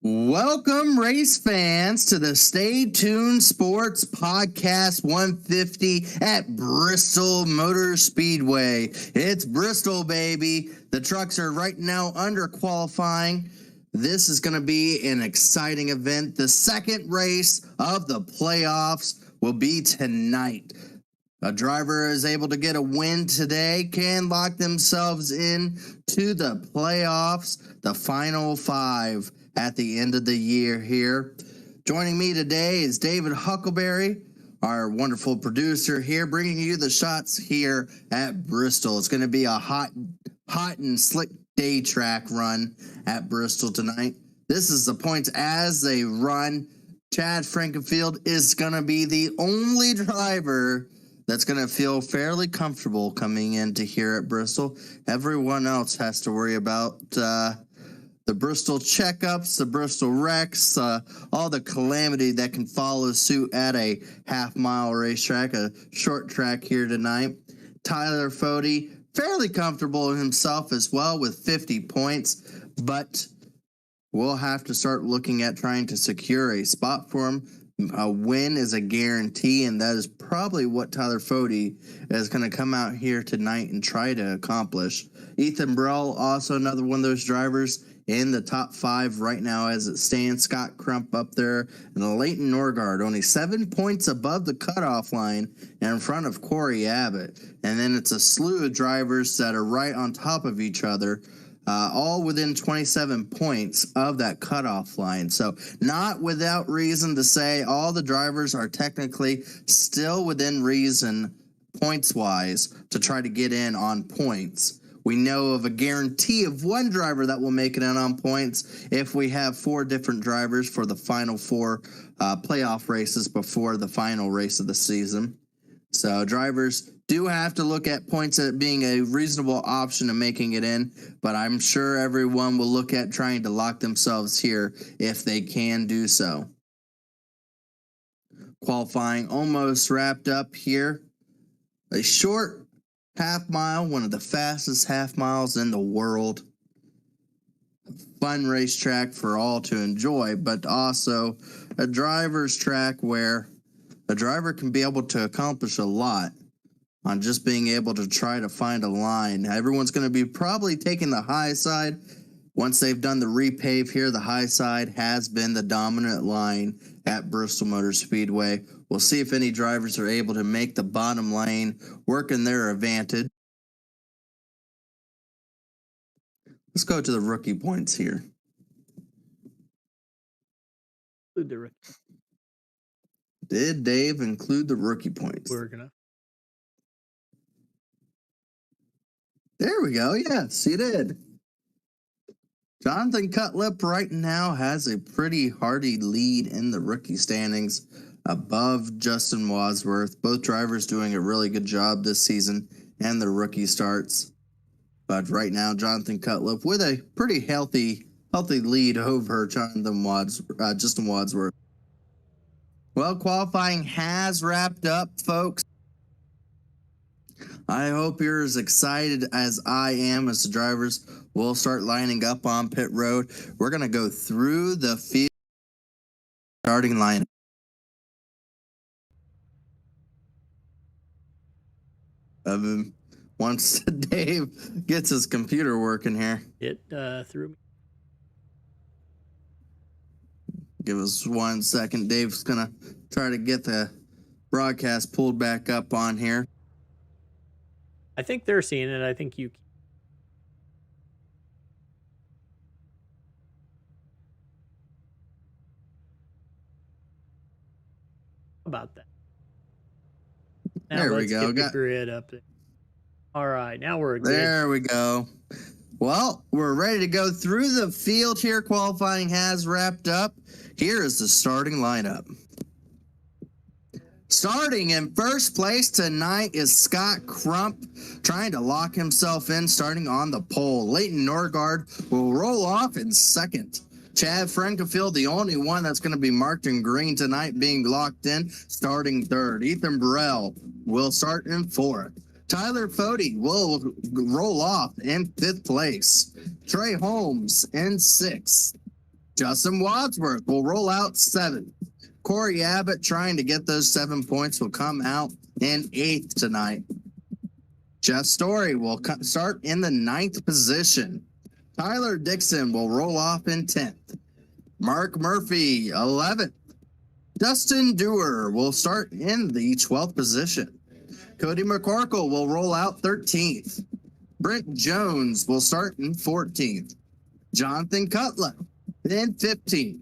Welcome, race fans, to the Stay Tuned Sports Podcast 150 at Bristol Motor Speedway. It's Bristol, baby. The trucks are right now under qualifying. This is going to be an exciting event. The second race of the playoffs will be tonight. A driver is able to get a win today, can lock themselves in to the playoffs, the final five at the end of the year here. Joining me today is David Huckleberry, our wonderful producer here, bringing you the shots here at Bristol. It's going to be a hot and slick day track run at Bristol tonight. This is the points as they run. Chad Frankenfield is going to be the only driver that's going to feel fairly comfortable coming into here at Bristol. Everyone else has to worry about the Bristol checkups, the Bristol wrecks, all the calamity that can follow suit at a half-mile racetrack, a short track here tonight. Tyler Fody, fairly comfortable in himself as well with 50 points, but we'll have to start looking at trying to secure a spot for him. A win is a guarantee, and that is probably what Tyler Fody is going to come out here tonight and try to accomplish. Ethan Burrell, also another one of those drivers in the top five right now as it stands. Scott Crump up there, and Leighton Norgard only 7 points above the cutoff line and in front of Corey Abbott. And then it's a slew of drivers that are right on top of each other, all within 27 points of that cutoff line. So not without reason to say all the drivers are technically still within reason points-wise to try to get in on points. We know of a guarantee of one driver that will make it in on points if we have four different drivers for the final four playoff races before the final race of the season. So drivers do have to look at points as being a reasonable option of making it in, but I'm sure everyone will look at trying to lock themselves here if they can do so. Qualifying almost wrapped up here. A short half mile, one of the fastest half miles in the world. Fun racetrack for all to enjoy, but also a driver's track where a driver can be able to accomplish a lot on just being able to try to find a line. Everyone's going to be probably taking the high side. Once they've done the repave here, the high side has been the dominant line at Bristol Motor Speedway. We'll see if any drivers are able to make the bottom lane work in their advantage. Let's go to the rookie points here. Include the rookie. Did Dave include the rookie points? We're gonna. There we go. Yes, he did. Jonathan Cutlip right now has a pretty hearty lead in the rookie standings above Justin Wadsworth. Both drivers doing a really good job this season and the rookie starts. But right now, Jonathan Cutlip with a pretty healthy lead over Justin Wadsworth. Well, qualifying has wrapped up, folks. I hope you're as excited as I am as the drivers will start lining up on pit road. We're going to go through the field starting line. Once Dave gets his computer working here. It threw me. Give us 1 second. Dave's going to try to get the broadcast pulled back up on here. I think they're seeing it. I think you. About that. Now there we go. Get the grid up there. All right, now we're good. There we go. Well, we're ready to go through the field here. Qualifying has wrapped up. Here is the starting lineup. Starting in first place tonight is Scott Crump, trying to lock himself in, starting on the pole. Leighton Norgard will roll off in second. Chad Frankenfield, the only one that's going to be marked in green tonight, being locked in, starting third. Ethan Burrell will start in fourth. Tyler Fody will roll off in fifth place. Trey Holmes in sixth. Justin Wadsworth will roll out 7th. Corey Abbott, trying to get those 7 points, will come out in 8th tonight. Jeff Story will start in the 9th position. Tyler Dixon will roll off in 10th. Mark Murphy, 11th. Dustin Dewar will start in the 12th position. Cody McCorkle will roll out 13th. Brent Jones will start in 14th. Jonathan Cutler in 15th.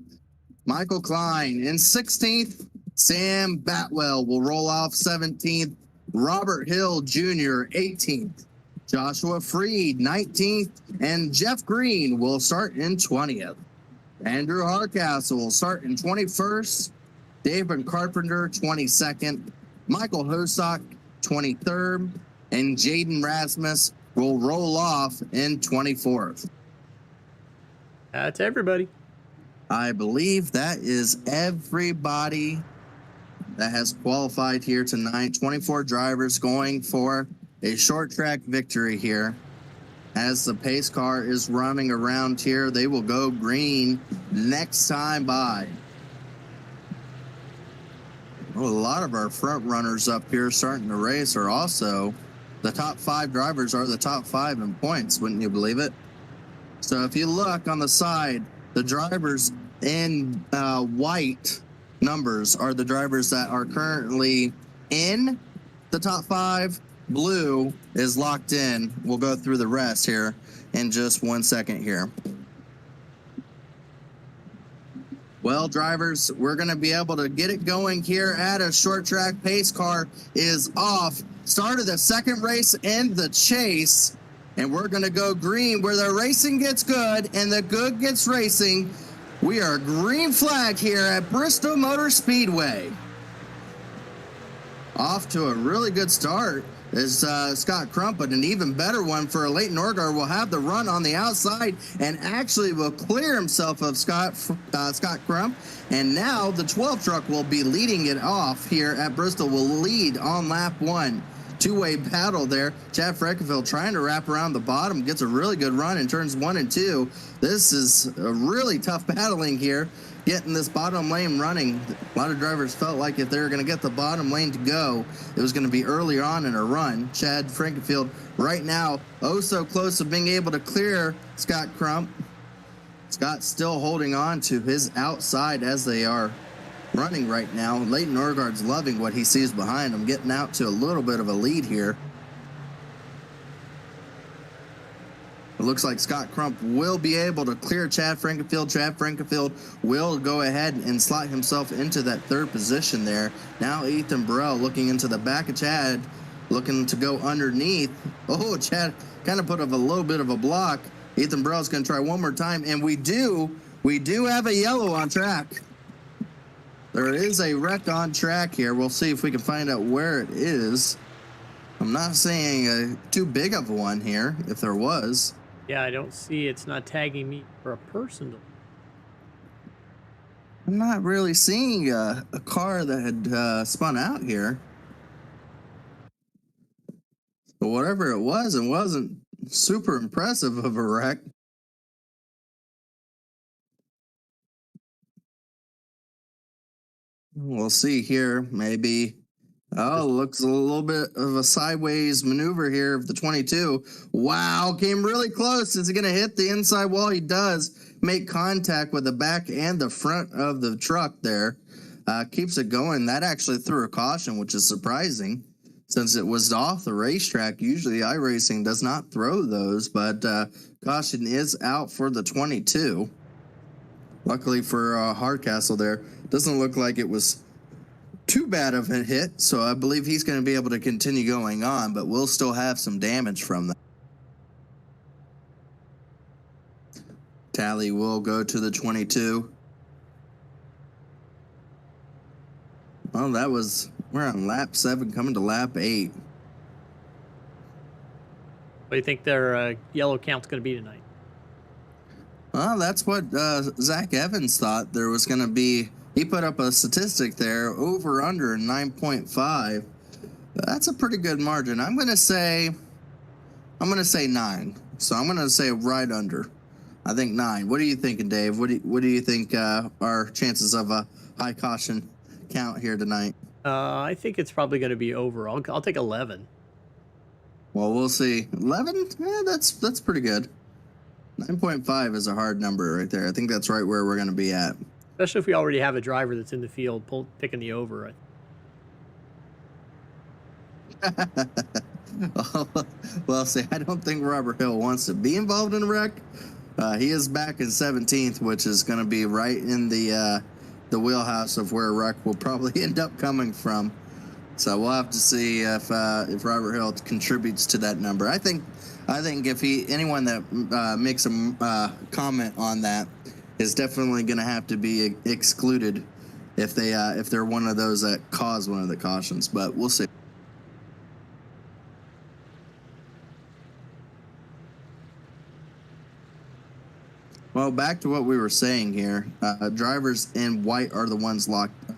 Michael Klein in 16th. Sam Batwell will roll off 17th. Robert Hill Jr. 18th. Joshua Freed 19th. And Jeff Green will start in 20th. Andrew Hardcastle will start in 21st. David Carpenter 22nd. Michael Hosock 23rd. And Jaden Rasmus will roll off in 24th. That's everybody. I believe that is everybody that has qualified here tonight. 24 drivers going for a short track victory here. As the pace car is running around here, they will go green next time by. Well, a lot of our front runners up here starting to race are also the top 5 drivers are the top 5 in points, wouldn't you believe it? So if you look on the side, the drivers in white numbers are the drivers that are currently in the top 5. Blue is locked in. We'll go through the rest here in just 1 second here. Well, drivers, we're going to be able to get it going here at a short track. Pace car is off. Started the second race in the chase. And we're going to go green where the racing gets good and the good gets racing. We are green flag here at Bristol Motor Speedway. Off to a really good start is Scott Crump, but an even better one for Leighton Norgard. Will have the run on the outside and actually will clear himself of Scott Crump. And now the 12 truck will be leading it off here at Bristol, will lead on lap 1. Two-way battle there. Chad Frankenfield trying to wrap around the bottom, gets a really good run in turns 1 and 2. This is a really tough battling here, getting this bottom lane running. A lot of drivers felt like if they were going to get the bottom lane to go, it was going to be early on in a run. Chad Frankenfield right now, oh so close to being able to clear Scott Crump. Scott still holding on to his outside as they are running right now. Leighton Norgard's loving what he sees behind him, getting out to a little bit of a lead here. It looks like Scott Crump will be able to clear Chad Frankenfield. Chad Frankenfield will go ahead and slot himself into that 3rd position there. Now Ethan Burrell looking into the back of Chad, looking to go underneath. Oh, Chad kind of put up a little bit of a block. Ethan Burrell's going to try one more time, and we do have a yellow on track. There is a wreck on track here. We'll see if we can find out where it is. I'm not seeing too big of one here, if there was. Yeah, I don't see. It's not tagging me for a person. I'm not really seeing a car that had spun out here. But whatever it was, it wasn't super impressive of a wreck. We'll see here, maybe. Oh, looks a little bit of a sideways maneuver here of the 22. Wow, came really close. Is he going to hit the inside wall? He does make contact with the back and the front of the truck there. Keeps it going. That actually threw a caution, which is surprising since it was off the racetrack. Usually iRacing does not throw those, but caution is out for the 22. Luckily for Hardcastle there, doesn't look like it was too bad of a hit, so I believe he's going to be able to continue going on, but we'll still have some damage from that. Tally will go to the 22. Well, we're on lap 7 coming to lap 8. What do you think their yellow count's going to be tonight? Well, that's what Zach Evans thought there was going to be. He put up a statistic there, over under 9.5. That's a pretty good margin. I'm going to say 9. So I'm going to say right under. I think 9. What are you thinking, Dave? What do you think our chances of a high caution count here tonight? I think it's probably going to be over. I'll take 11. Well, we'll see. 11? That's pretty good. 9.5 is a hard number right there. I think that's right where we're going to be at. Especially if we already have a driver that's in the field picking the over. Well, see, I don't think Robert Hill wants to be involved in a wreck. He is back in 17th, which is going to be right in the wheelhouse of where a wreck will probably end up coming from. So we'll have to see if Robert Hill contributes to that number. I think if anyone that makes a comment on that is definitely going to have to be excluded if they're one of those that cause one of the cautions. But we'll see. Well, back to what we were saying here. Drivers in white are the ones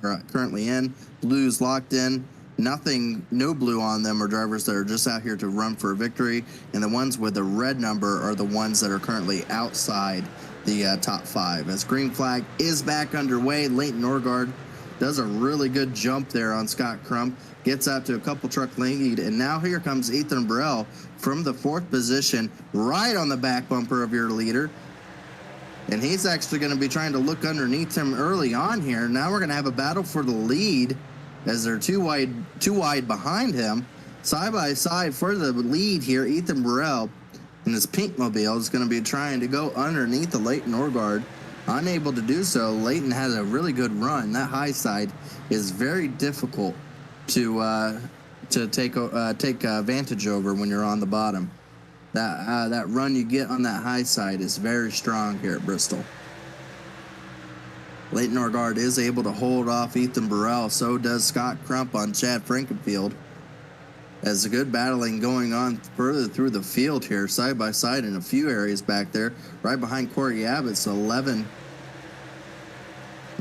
currently in. Blue's locked in. No blue on them are drivers that are just out here to run for a victory. And the ones with the red number are the ones that are currently outside the top 5. As green flag is back underway, Leighton Norgard does a really good jump there on Scott Crump. Gets out to a couple truck lead. And now here comes Ethan Burrell from the 4th position, right on the back bumper of your leader. And he's actually going to be trying to look underneath him early on here. Now we're going to have a battle for the lead as they're too wide behind him. Side by side for the lead here, Ethan Burrell in his pink mobile is going to be trying to go underneath the Leighton Norgard. Unable to do so. Leighton has a really good run. That high side is very difficult to take advantage over when you're on the bottom. That run you get on that high side is very strong here at Bristol. Leighton Norgard is able to hold off Ethan Burrell. So does Scott Crump on Chad Frankenfield. As a good battling going on further through the field here, side by side in a few areas back there. Right behind Corey Abbott's 11.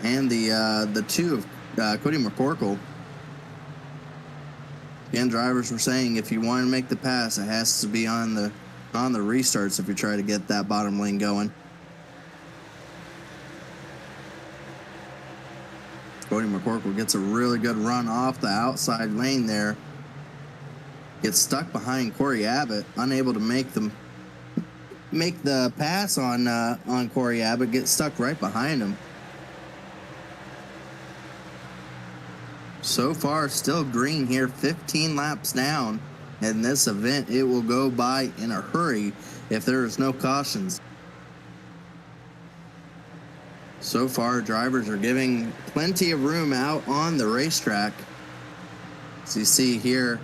And the 2 of Cody McCorkle. Again, drivers were saying if you want to make the pass, it has to be on the restarts if you try to get that bottom lane going. Cody McCorkle gets a really good run off the outside lane there. Gets stuck behind Corey Abbott, unable to make the pass on Corey Abbott. Gets stuck right behind him. So far, still green here, 15 laps down. In this event, it will go by in a hurry if there is no cautions. So far, drivers are giving plenty of room out on the racetrack. As you see here,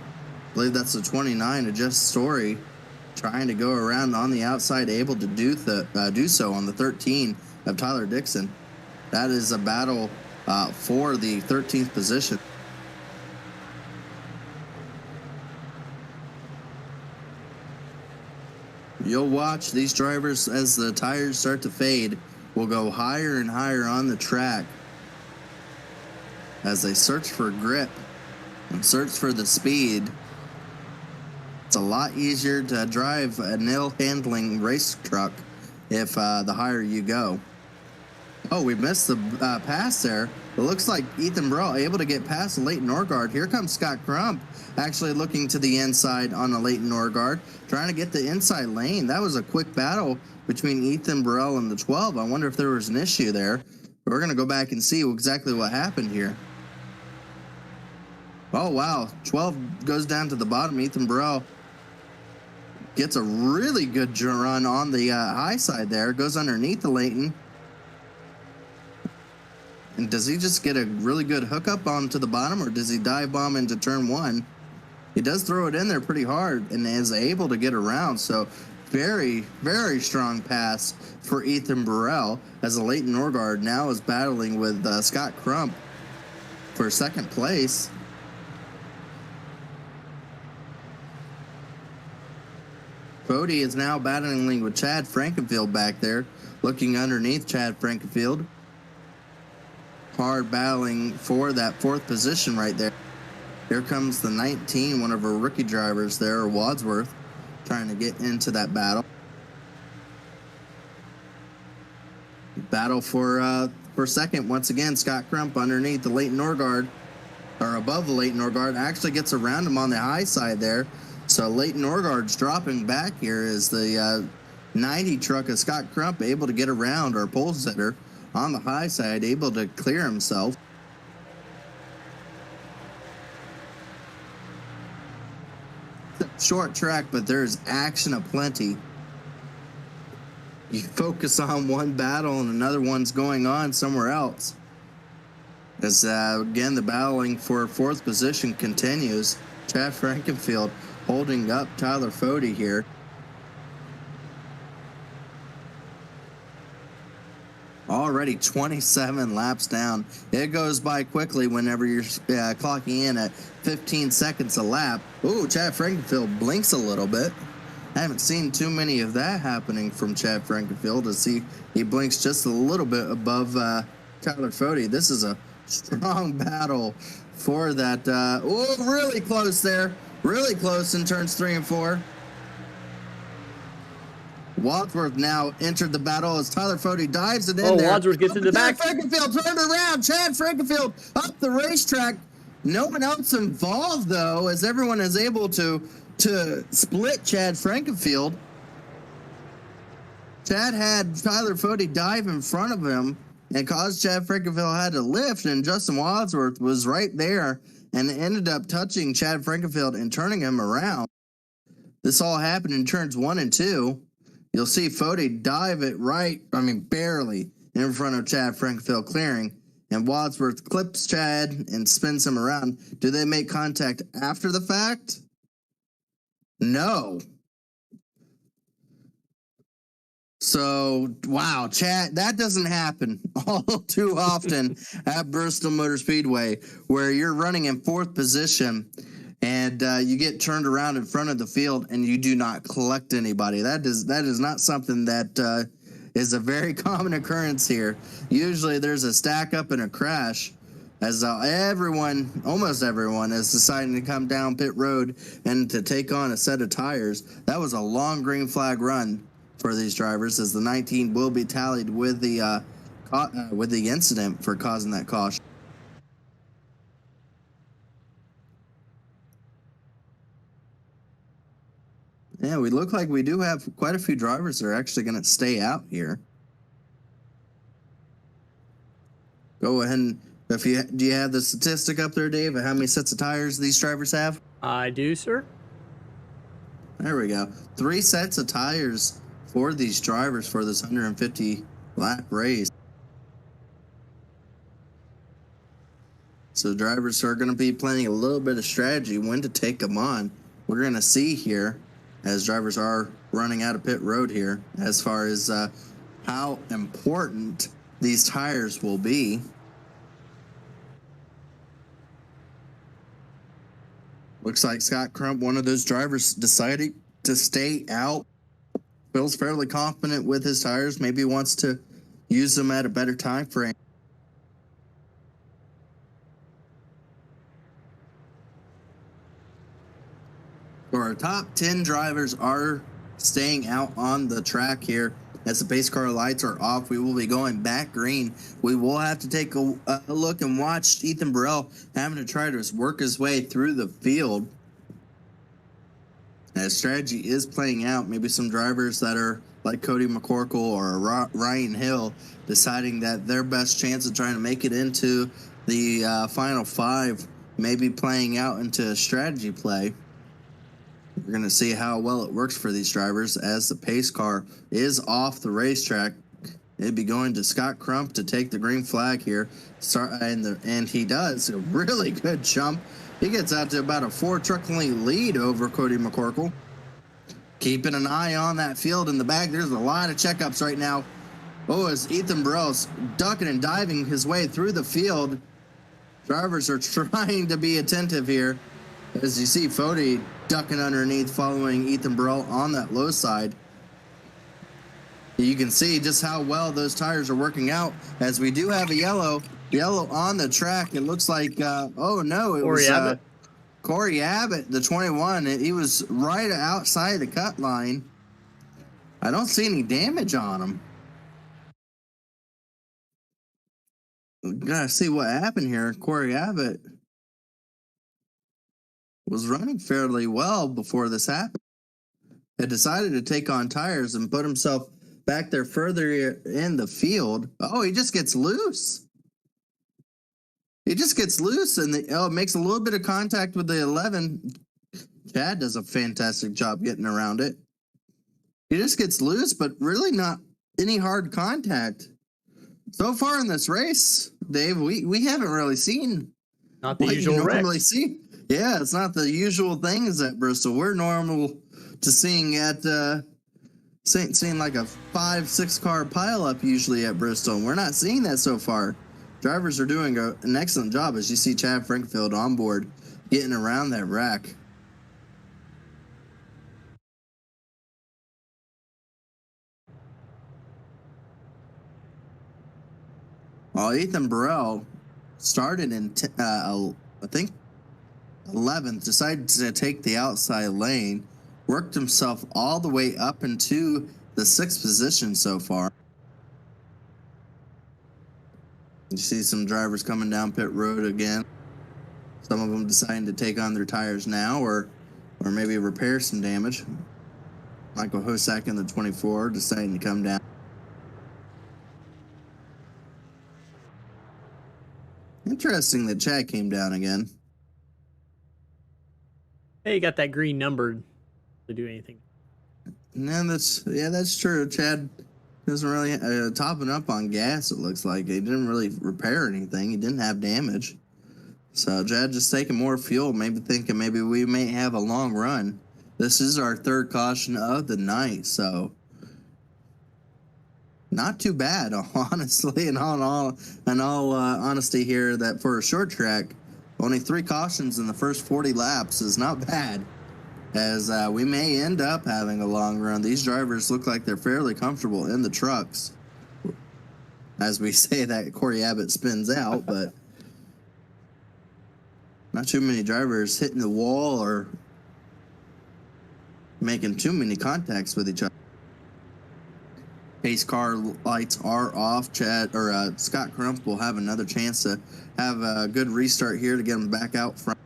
I believe that's the 29 of Jess Story trying to go around on the outside, able to do so on the 13 of Tyler Dixon. That is a battle for the 13th position. You'll watch these drivers as the tires start to fade will go higher and higher on the track as they search for grip and search for the speed. It's a lot easier to drive a nail handling race truck if the higher you go. Oh, we missed the pass there. It looks like Ethan Burrell able to get past the Leighton Norgard. Here comes Scott Crump, actually looking to the inside on the Leighton Norgard, trying to get the inside lane. That was a quick battle between Ethan Burrell and the 12. I wonder if there was an issue there. We're going to go back and see exactly what happened here. Oh, wow. 12 goes down to the bottom. Ethan Burrell gets a really good run on the high side there. Goes underneath the Leighton. And does he just get a really good hookup onto the bottom, or does he dive bomb into turn 1? He does throw it in there pretty hard and is able to get around. So very, very strong pass for Ethan Burrell as the Leighton Norgard now is battling with Scott Crump for second place. Cody is now battling with Chad Frankenfield back there, looking underneath Chad Frankenfield. Hard battling for that 4th position right there. Here comes the 19, one of our rookie drivers there, Wadsworth, trying to get into that battle. Battle for second once again. Scott Crump underneath the Leighton Norgard, or above the Leighton Norgard, actually gets around him on the high side there. So Leighton Norgard's dropping back here as the 90 truck of Scott Crump able to get around our pole sitter on the high side, able to clear himself. Short track, but there's action aplenty. You focus on one battle and another one's going on somewhere else. As again, the battling for fourth position continues. Chad Frankenfield holding up Tyler Fode here. Already 27 laps down. It goes by quickly whenever you're clocking in at 15 seconds a lap. Ooh, Chad Frankenfield blinks a little bit. I haven't seen too many of that happening from Chad Frankenfield, as he blinks just a little bit above Tyler Fode. This is a strong battle for that. Oh, really close there. Really close in turns 3 and 4. Wadsworth now entered the battle as Tyler Fode dives it in there. Wadsworth gets in the back. Frankenfield turned around. Chad Frankenfield up the racetrack. No one else involved, though, as everyone is able to split Chad Frankenfield. Chad had Tyler Fode dive in front of him and caused Chad Frankenfield had to lift, and Justin Wadsworth was right there and ended up touching Chad Frankenfield and turning him around. This all happened in turns 1 and 2. You'll see Fode dive it barely in front of Chad Frankenfield clearing, and Wadsworth clips Chad and spins him around. Do they make contact after the fact? No. So, wow, Chad, that doesn't happen all too often at Bristol Motor Speedway, where you're running in fourth position and you get turned around in front of the field and you do not collect anybody. That is not something that is a very common occurrence here. Usually there's a stack up and a crash, as almost everyone is deciding to come down pit road and to take on a set of tires. That was a long green flag run for these drivers, as the 19 will be tallied with the incident for causing that caution. Yeah, we look like we do have quite a few drivers that are actually going to stay out here. Go ahead and do you have the statistic up there, Dave, of how many sets of tires these drivers have? I do, sir. There we go. 3 sets of tires for these drivers for this 150 lap race. So drivers are going to be planning a little bit of strategy when to take them on. We're going to see here, as drivers are running out of pit road here, as far as how important these tires will be. Looks like Scott Crump, one of those drivers, decided to stay out. Feels fairly confident with his tires. Maybe wants to use them at a better time frame. So our top 10 drivers are staying out on the track here. As the pace car lights are off, we will be going back green. We will have to take a look and watch Ethan Burrell having to try to work his way through the field. As strategy is playing out, maybe some drivers that are like Cody McCorkle or Ryan Hill deciding that their best chance of trying to make it into the final 5 may be playing out into a strategy play. We're going to see how well it works for these drivers as the pace car is off the racetrack. It'd be going to Scott Crump to take the green flag here. And he does a really good jump. He gets out to about a 4-truck length lead over Cody McCorkle. Keeping an eye on that field in the back. There's a lot of checkups right now. Oh, as Ethan Burrell's ducking and diving his way through the field. Drivers are trying to be attentive here. As you see Fode ducking underneath, following Ethan Burrell on that low side. You can see just how well those tires are working out, as we do have a yellow on the track. It looks like, oh no, it was Corey Abbott, the 21. He was right outside the cut line. I don't see any damage on him. Gotta see what happened here. Corey Abbott was running fairly well before this happened. Had decided to take on tires and put himself back there further in the field. Oh, he just gets loose. He just gets loose and it makes a little bit of contact with the 11. Chad does a fantastic job getting around it. He just gets loose, but really not any hard contact. So far in this race, Dave, we haven't really seen Not the what usual you normally wrecks. see. Yeah, it's not the usual things at Bristol. We're normal to seeing at seeing like a 5-6 car pileup usually at Bristol, and we're not seeing that so far. Drivers are doing an excellent job, as you see Chad Frankfield on board getting around that wreck. While Ethan Burrell started in, I think, 11th, decided to take the outside lane, worked himself all the way up into the 6th position so far. You see some drivers coming down pit road again. Some of them deciding to take on their tires now or maybe repair some damage. Michael Hosack in the 24 deciding to come down. Interesting that Chad came down again. Hey, you got that green numbered to do anything. And that's true. Chad doesn't really topping up on gas. It looks like he didn't really repair anything. He didn't have damage. So Chad just taking more fuel, maybe thinking maybe we may have a long run. This is our 3rd caution of the night, so not too bad, honestly. In all honesty here, that for a short track, only 3 cautions in the first 40 laps is not bad, as we may end up having a long run. These drivers look like they're fairly comfortable in the trucks. As we say that, Corey Abbott spins out, but not too many drivers hitting the wall or making too many contacts with each other. Pace car lights are off. Scott Crump will have another chance to have a good restart here to get him back out front.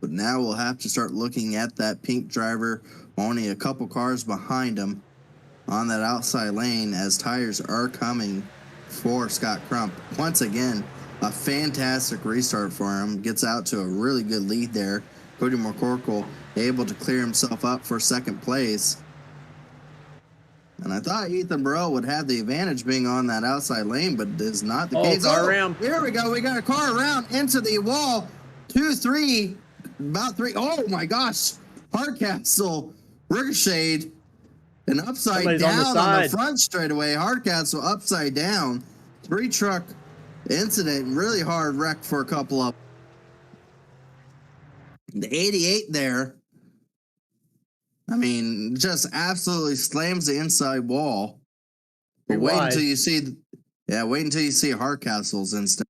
But now we'll have to start looking at that pink driver, only a couple cars behind him on that outside lane, as tires are coming for Scott Crump. Once again, a fantastic restart for him. Gets out to a really good lead there. Cody McCorkle able to clear himself up for 2nd place. And I thought Ethan Burrell would have the advantage being on that outside lane, but is not the case. Car around. Here we go. We got a car around into the wall. 2-3, about 3. Oh my gosh. Hardcastle ricocheted and upside Somebody's down on the front straightaway. Hardcastle upside down. 3-truck incident. Really hard wreck for a couple of. The 88 there, I mean, just absolutely slams the inside wall. But wait until you see Hardcastle's instant.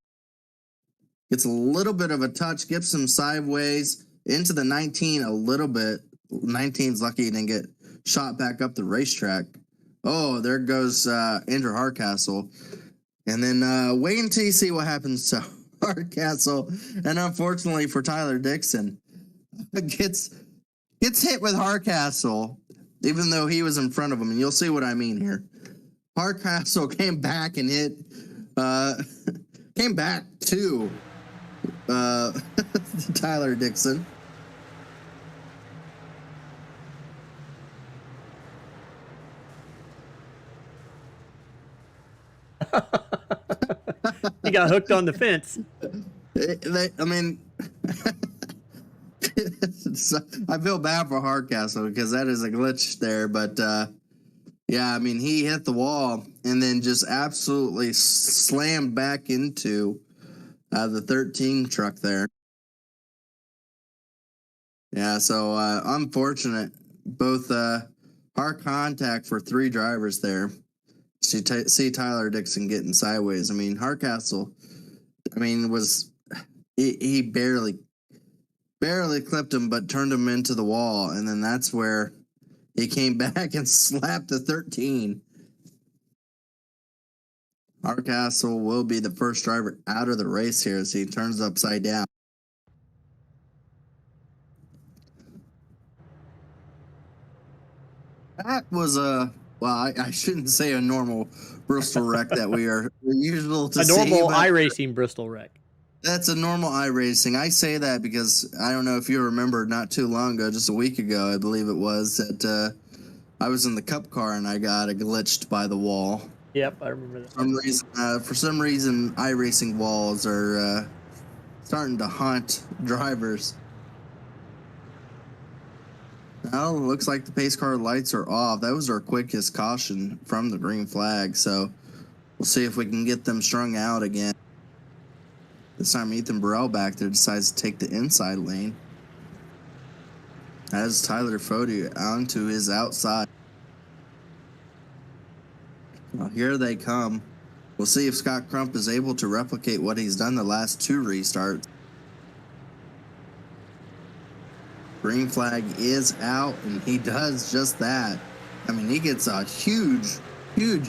Gets a little bit of a touch, gets him sideways into the 19 a little bit. 19's lucky he didn't get shot back up the racetrack. Oh, there goes Andrew Hardcastle. And then wait until you see what happens to Hardcastle. And unfortunately for Tyler Dixon, gets hit with Hardcastle, even though he was in front of him, and you'll see what I mean here. Hardcastle came back and hit, came back to Tyler Dixon. He got hooked on the fence. I mean, I feel bad for Hardcastle because that is a glitch there, but yeah, I mean, he hit the wall and then just absolutely slammed back into the 13 truck there. Yeah, so unfortunate. Both hard contact for 3 drivers there. So you see Tyler Dixon getting sideways. I mean, Hardcastle, I mean, he barely clipped him, but turned him into the wall, and then that's where he came back and slapped the 13. Hardcastle will be the first driver out of the race here as he turns upside down. That was I shouldn't say a normal Bristol wreck that we're usual to A see. normal But iRacing Bristol wreck. that's a normal iRacing. I say that because I don't know if you remember not too long ago, just a week ago, I believe it was, that I was in the Cup car and I got glitched by the wall. Yep, I remember that. For some reason, iRacing walls are starting to haunt drivers. Now, looks like the pace car lights are off. That was our quickest caution from the green flag, so we'll see if we can get them strung out again. This time, Ethan Burrell back there decides to take the inside lane. As Tyler Fody onto his outside. Well, here they come. We'll see if Scott Crump is able to replicate what he's done the last two restarts. Green flag is out, and he does just that. I mean, he gets a huge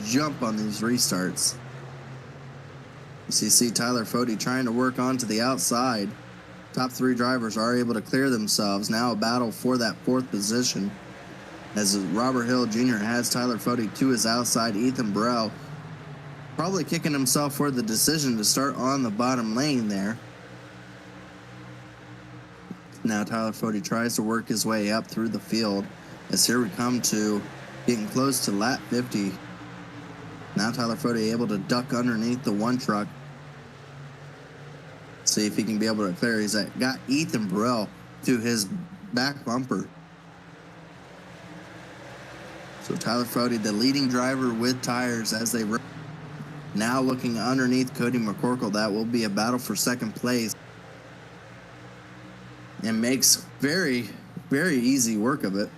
jump on these restarts. You see Tyler Fody trying to work onto the outside. Top three drivers are able to clear themselves. Now a battle for that fourth position as Robert Hill Jr. has Tyler Fody to his outside. Ethan Burrell probably kicking himself for the decision to start on the bottom lane there. Now Tyler Fody tries to work his way up through the field as here we come to getting close to lap 50. Now Tyler Fody able to duck underneath the one truck. See if he can be able to clear. He's got Ethan Burrell to his back bumper. So Tyler Fody, the leading driver with tires as they run. Now looking underneath Cody McCorkle. That will be a battle for second place. And makes very easy work of it.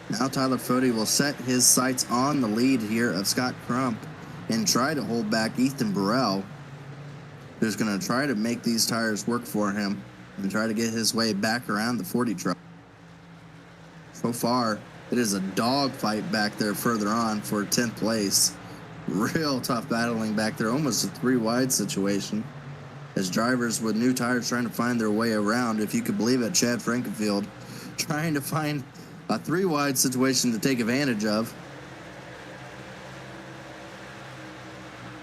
Now Tyler Fody will set his sights on the lead here of Scott Crump and try to hold back Ethan Burrell, who's going to try to make these tires work for him and try to get his way back around the 40 truck. So far, it is a dogfight back there further on for 10th place. Real tough battling back there, almost a three-wide situation. As drivers with new tires trying to find their way around, if you could believe it, Chad Frankenfield trying to find a three-wide situation to take advantage of.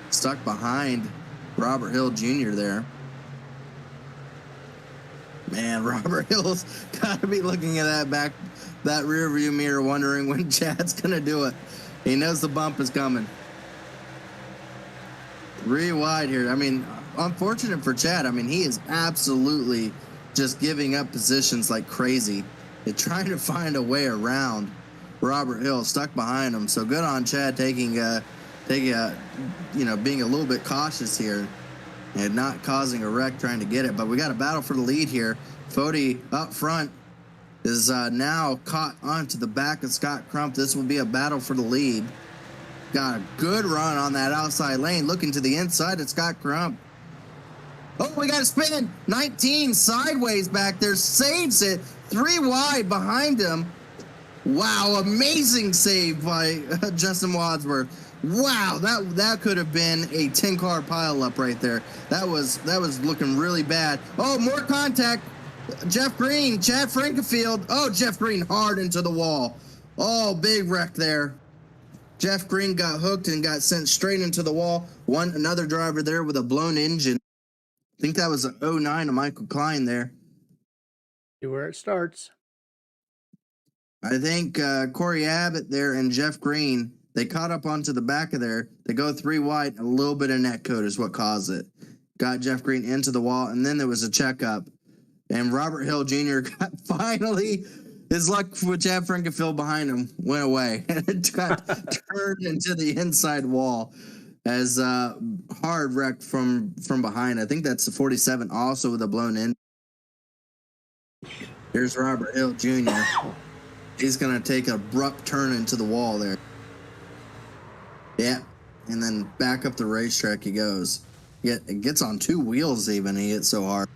Stuck behind Robert Hill Jr. there. Man, Robert Hill's got to be looking at that rear view mirror wondering when Chad's going to do it. He knows the bump is coming. 3 wide here. I mean, unfortunate for Chad. I mean, he is absolutely just giving up positions like crazy. They're trying to find a way around Robert Hill, stuck behind him. So good on Chad taking being a little bit cautious here and not causing a wreck trying to get it. But we got a battle for the lead here. Fody up front is now caught onto the back of Scott Crump. This will be a battle for the lead. Got a good run on that outside lane. Looking to the inside at Scott Crump. Oh, we got a spin. 19 sideways back there. Saves it. 3 wide behind him. Wow, amazing save by Justin Wadsworth. Wow, that could have been a 10-car pileup right there. That was looking really bad. Oh, more contact. Jeff Green, Chad Frankenfield. Oh, Jeff Green hard into the wall. Oh, big wreck there. Jeff Green got hooked and got sent straight into the wall. Another driver there with a blown engine. I think that was an 09 of Michael Klein there. See where it starts. I think Corey Abbott there and Jeff Green, they caught up onto the back of there. They go 3 wide. A little bit of net code is what caused it. Got Jeff Green into the wall, and then there was a checkup. And Robert Hill Jr. got finally, his luck with Chad Frankenfield behind him went away. And it got turned into the inside wall as hard wrecked from behind. I think that's the 47 also with a blown in. Here's Robert Hill Jr. He's going to take an abrupt turn into the wall there. Yeah, and then back up the racetrack he goes. It gets on 2 wheels even. He hits so hard.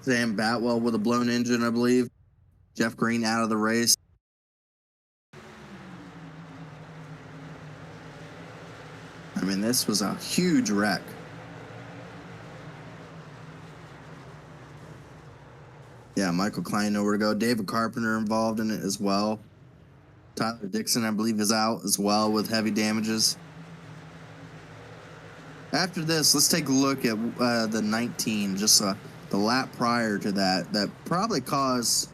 Sam Batwell with a blown engine, I believe. Jeff Green out of the race. mean, this was a huge wreck. Yeah, Michael Klein nowhere to go. David Carpenter involved in it as well. Tyler Dixon, I believe, is out as well with heavy damages. After this, let's take a look at the 19, just the lap prior to that. That probably caused,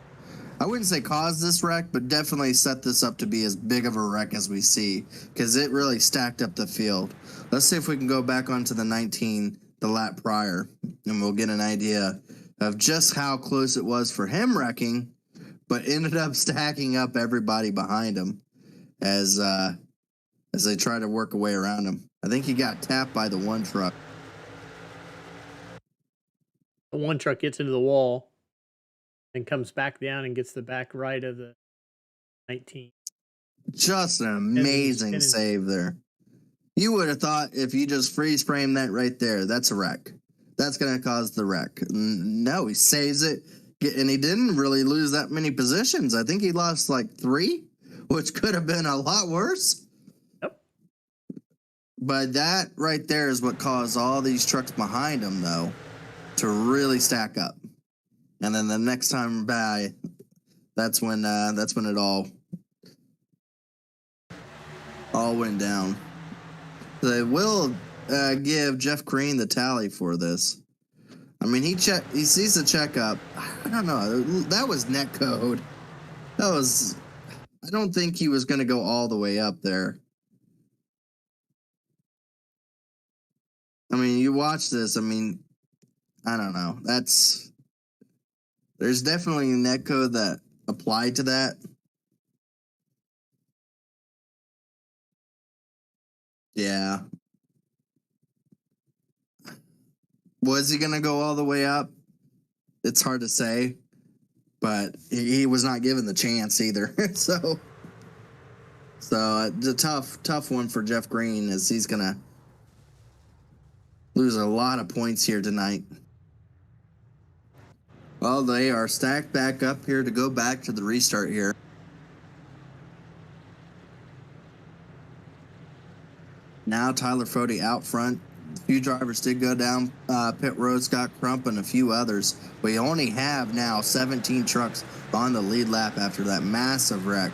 I wouldn't say caused this wreck, but definitely set this up to be as big of a wreck as we see, because it really stacked up the field. Let's see if we can go back onto the 19, the lap prior, and we'll get an idea of just how close it was for him wrecking, but ended up stacking up everybody behind him as they try to work a way around him. I think he got tapped by the one truck. The one truck gets into the wall and comes back down and gets the back right of the 19. Just an amazing save there. You would have thought if you just freeze frame that right there, that's a wreck. That's going to cause the wreck. No, he saves it, and he didn't really lose that many positions. I think he lost like 3, which could have been a lot worse. Yep. But that right there is what caused all these trucks behind him, though, to really stack up. And then the next time by, that's when it all went down. They will give Jeff Green the tally for this. I mean, he sees the checkup. I don't know. That was net code. I don't think he was going to go all the way up there. I mean, you watch this. I mean, I don't know. There's definitely a net code that applied to that. Yeah. Was he going to go all the way up? It's hard to say, but he was not given the chance either. so the tough one for Jeff Green is he's going to lose a lot of points here tonight. Well, they are stacked back up here to go back to the restart here. Now Tyler Fode out front. A few drivers did go down pit road, Scott Crump and a few others. We only have now 17 trucks on the lead lap after that massive wreck.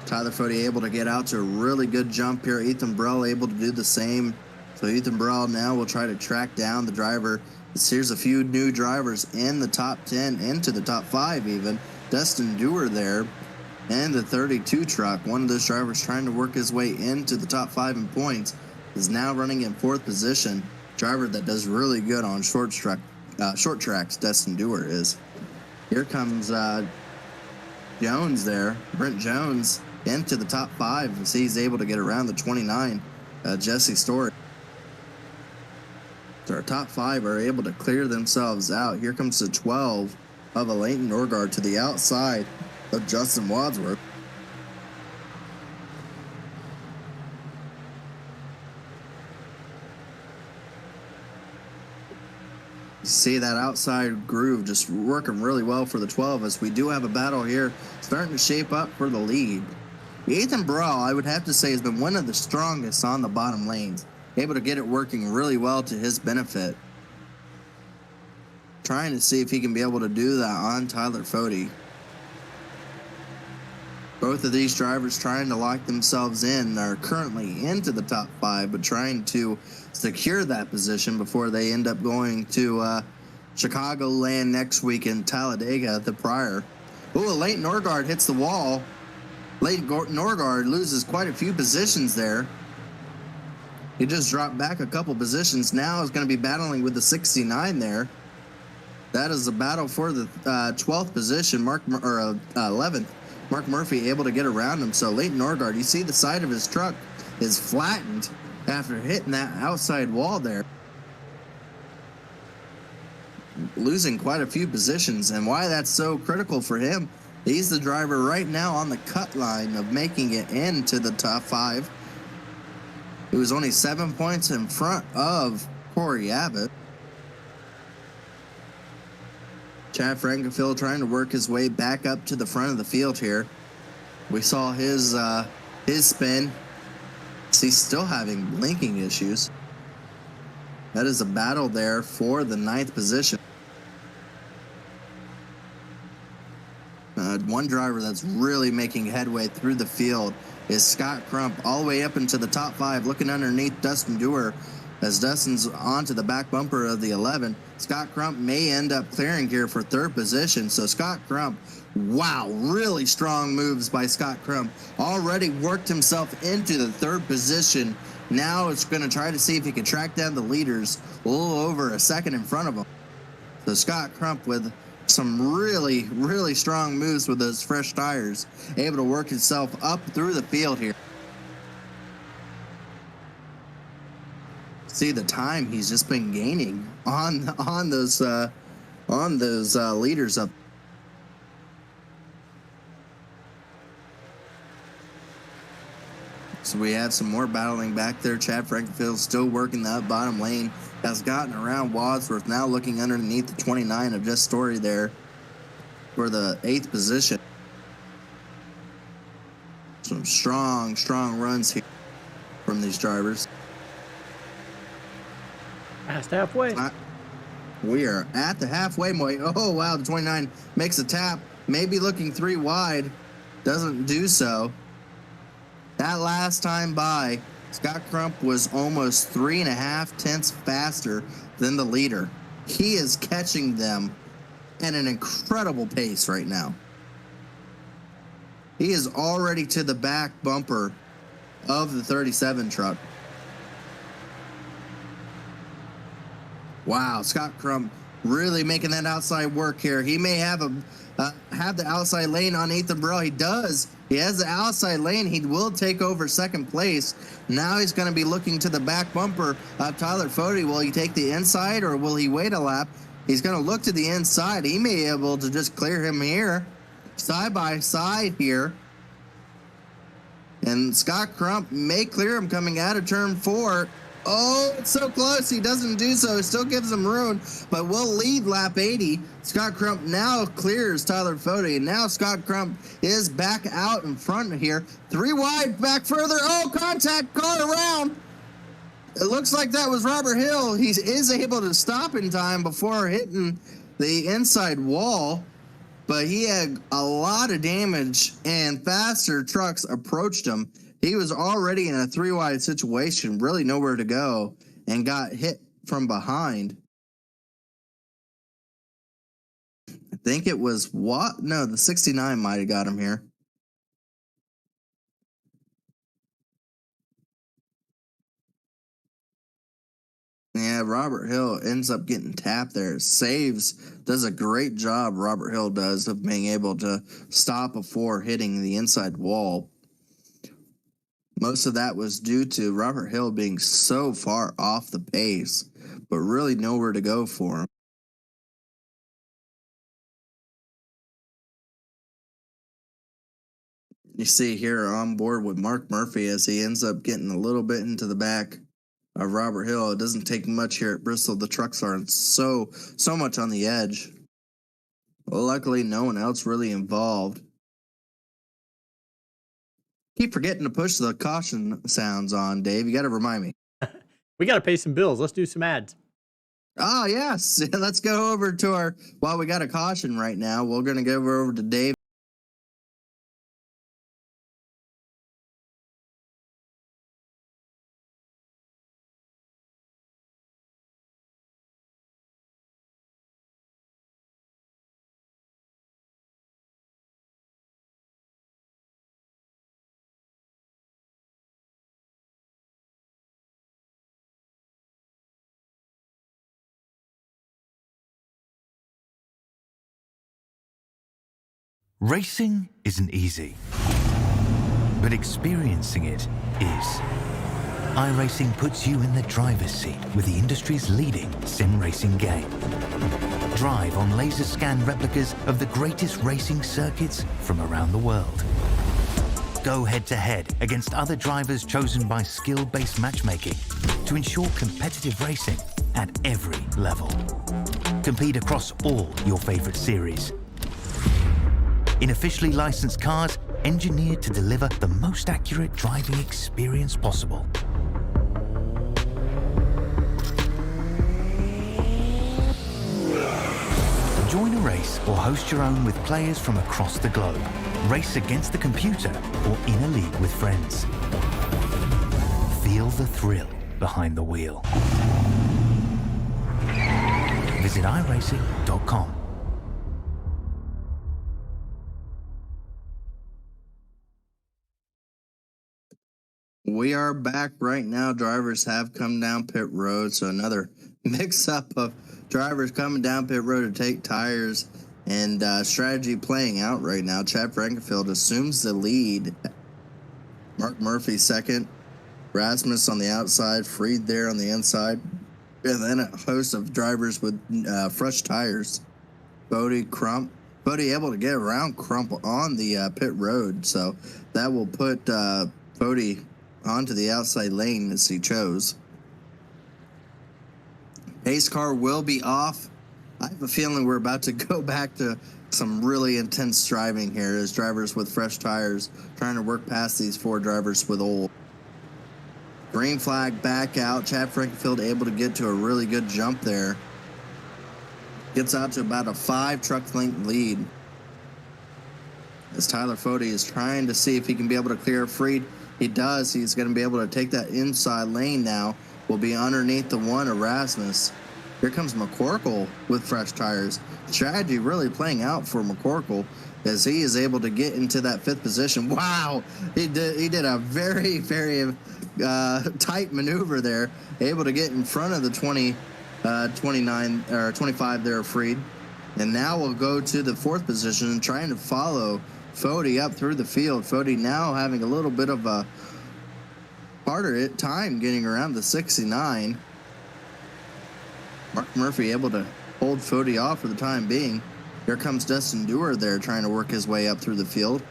Tyler Fode able to get out to a really good jump here. Ethan Burrell able to do the same. So Ethan Burrell now will try to track down the driver. Here's a few new drivers in the top 10, into the top 5 even. Dustin Dewar there. And the 32 truck, one of those drivers trying to work his way into the top 5 in points, is now running in 4th position. Driver that does really good on short tracks, Dustin Dewar is. Here comes Jones there, Brent Jones, into the top 5 as he's able to get around the 29, Jesse Story. So our top 5 are able to clear themselves out. Here comes the 12 of a Leighton Norgard to the outside of Justin Wadsworth. You see that outside groove just working really well for the 12 as we do have a battle here starting to shape up for the lead. Ethan Burrell, I would have to say, has been one of the strongest on the bottom lanes, able to get it working really well to his benefit. Trying to see if he can be able to do that on Tyler Fode. Both of these drivers trying to lock themselves in are currently into the top 5, but trying to secure that position before they end up going to Chicagoland next week in Talladega at the prior. Ooh, Leighton Norgard hits the wall. Leighton Norgard loses quite a few positions there. He just dropped back a couple positions. Now is going to be battling with the 69 there. That is a battle for the 12th position, 11th. Mark Murphy able to get around him. So Leighton Norgard, you see the side of his truck is flattened after hitting that outside wall there. Losing quite a few positions, and why that's so critical for him, he's the driver right now on the cut line of making it into the top 5. He was only 7 points in front of Corey Abbott. Chad Frankenfield trying to work his way back up to the front of the field here. We saw his spin. he's still having blinking issues. That is a battle there for the 9th position. One driver that's really making headway through the field is Scott Crump, all the way up into the top 5, looking underneath Dustin Dewar as Dustin's onto the back bumper of the 11. Scott Crump may end up clearing here for 3rd position. So Scott Crump, wow, really strong moves by Scott Crump. Already worked himself into the 3rd position. Now it's going to try to see if he can track down the leaders a little over a second in front of him. So Scott Crump with some really, really strong moves with those fresh tires, able to work himself up through the field here. See the time he's just been gaining on those leaders up. So we have some more battling back there. Chad Frankenfield still working that bottom lane. Has gotten around Wadsworth, now looking underneath the 29 of Just Story there for the 8th position. Some strong runs here from these drivers. Past halfway. We are at the halfway point. Oh, wow, the 29 makes a tap. Maybe looking 3 wide. Doesn't do so. That last time by, Scott Crump was almost 3.5 tenths faster than the leader. He is catching them at an incredible pace right now. He is already to the back bumper of the 37 truck. Wow, Scott Crump really making that outside work here. He may have the outside lane on Ethan Burrell. He does. He has the outside lane. He will take over 2nd place. Now he's going to be looking to the back bumper of Tyler Fody. Will he take the inside or will he wait a lap? He's going to look to the inside. He may be able to just clear him here, side by side here. And Scott Crump may clear him coming out of turn 4. Oh, it's so close. He doesn't do so. It still gives him room, but will lead lap 80. Scott Crump now clears Tyler Fody, and now Scott Crump is back out in front here. 3 wide, back further. Oh, contact, car around. It looks like that was Robert Hill. He is able to stop in time before hitting the inside wall, but he had a lot of damage, and faster trucks approached him. He was already in a 3 wide situation, really nowhere to go, and got hit from behind. I think it was what? No, the 69 might have got him here. Yeah, Robert Hill ends up getting tapped there. Saves, does a great job, Robert Hill does, of being able to stop before hitting the inside wall. Most of that was due to Robert Hill being so far off the pace, but really nowhere to go for him. You see here on board with Mark Murphy as he ends up getting a little bit into the back of Robert Hill. It doesn't take much here at Bristol. The trucks aren't so much on the edge. Well, luckily, no one else really involved. Keep forgetting to push the caution sounds on, Dave. You got to remind me. We got to pay some bills. Let's do some ads. Oh, yes. Let's go over to while we got a caution right now, we're going to go over to Dave. Racing isn't easy, but experiencing it is. iRacing puts you in the driver's seat with the industry's leading sim racing game. Drive on laser scan replicas of the greatest racing circuits from around the world. Go head to head against other drivers chosen by skill-based matchmaking to ensure competitive racing at every level. Compete across all your favorite series. In officially licensed cars engineered to deliver the most accurate driving experience possible. Join a race or host your own with players from across the globe. Race against the computer or in a league with friends. Feel the thrill behind the wheel. Visit iRacing.com. We are back right now. Drivers have come down pit road, so another mix-up of drivers coming down pit road to take tires, and strategy playing out right now. Chad Frankenfield assumes the lead. Mark Murphy second. Rasmus on the outside. Freed there on the inside. And then a host of drivers with fresh tires. Bodie, Crump. Bodie able to get around Crump on the pit road, so that will put Bodie onto the outside lane as he chose. Pace car will be off. I have a feeling we're about to go back to some really intense driving here as drivers with fresh tires trying to work past these four drivers with old. Green flag back out. Chad Frankenfield able to get to a really good jump there. Gets out to about a 5 truck length lead. As Tyler Fode is trying to see if he can be able to clear Freed. He does. He's going to be able to take that inside lane now. Will be underneath the one of Rasmus. Here comes McCorkle with fresh tires. Strategy really playing out for McCorkle as he is able to get into that 5th position. Wow, he did a very, very tight maneuver there. Able to get in front of the 29 or 25 there, Freed. And now we'll go to the 4th position and trying to follow Fode up through the field. Fode now having a little bit of a harder time getting around the 69. Mark Murphy able to hold Fode off for the time being. Here comes Dustin Dewar there trying to work his way up through the field.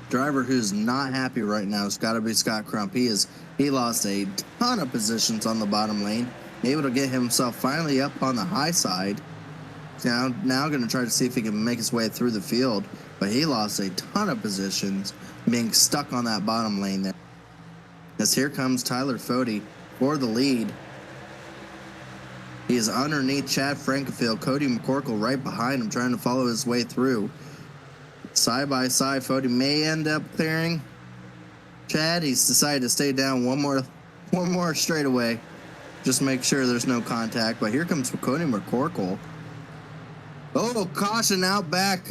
Driver who's not happy right now has got to be Scott Crump. He lost a ton of positions on the bottom lane, able to get himself finally up on the high side. Now going to try to see if he can make his way through the field, but he lost a ton of positions being stuck on that bottom lane there. As here comes Tyler Fode for the lead. He is underneath Chad Frankenfield. Cody McCorkle right behind him trying to follow his way through. Side by side, Fode may end up clearing Chad. He's decided to stay down one more straightaway. Just make sure there's no contact. But here comes Cody McCorkle. Oh, caution out back.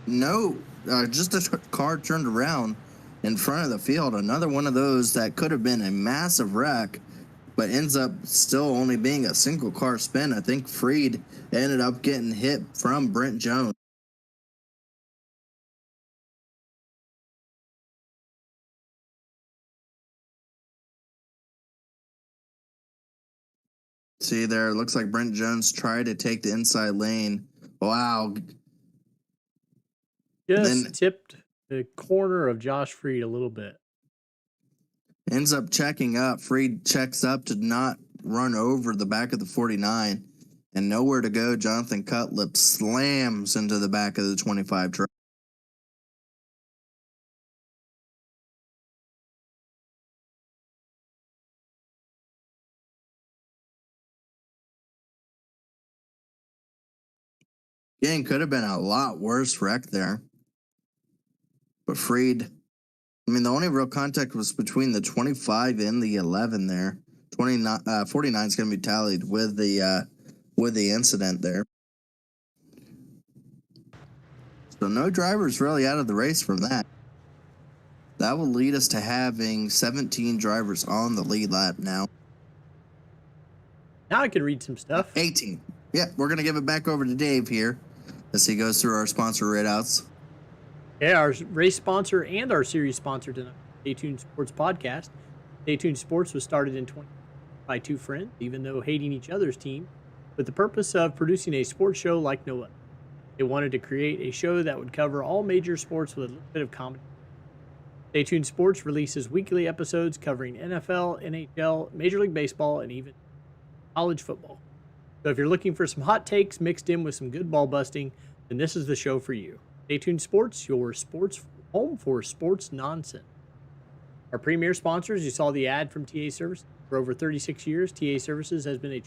No, just a car turned around in front of the field. Another one of those that could have been a massive wreck, but ends up still only being a single car spin. I think Freed ended up getting hit from Brent Jones. See there, it looks like Brent Jones tried to take the inside lane. Wow. Just tipped the corner of Josh Freed a little bit. Ends up checking up. Freed checks up to not run over the back of the 49. And nowhere to go. Jonathan Cutlip slams into the back of the 25 truck. Again, could have been a lot worse wreck there. But Freed, I mean, the only real contact was between the 25 and the 11 there. 49 is going to be tallied with the incident there. So no drivers really out of the race from that. That will lead us to having 17 drivers on the lead lap now. Now I can read some stuff. 18. Yeah, we're going to give it back over to Dave here as he goes through our sponsor readouts. Yeah, our race sponsor and our series sponsor tonight, Stay Tuned Sports Podcast. Stay Tuned Sports was started in 20 by two friends, even though hating each other's team, with the purpose of producing a sports show like no other. They wanted to create a show that would cover all major sports with a little bit of comedy. Stay Tuned Sports releases weekly episodes covering NFL, NHL, Major League Baseball, and even college football. So if you're looking for some hot takes mixed in with some good ball busting, then this is the show for you. Stay Tuned Sports, your sports home for sports nonsense. Our premier sponsors, you saw the ad from TA Services. For over 36 years, TA Services has been a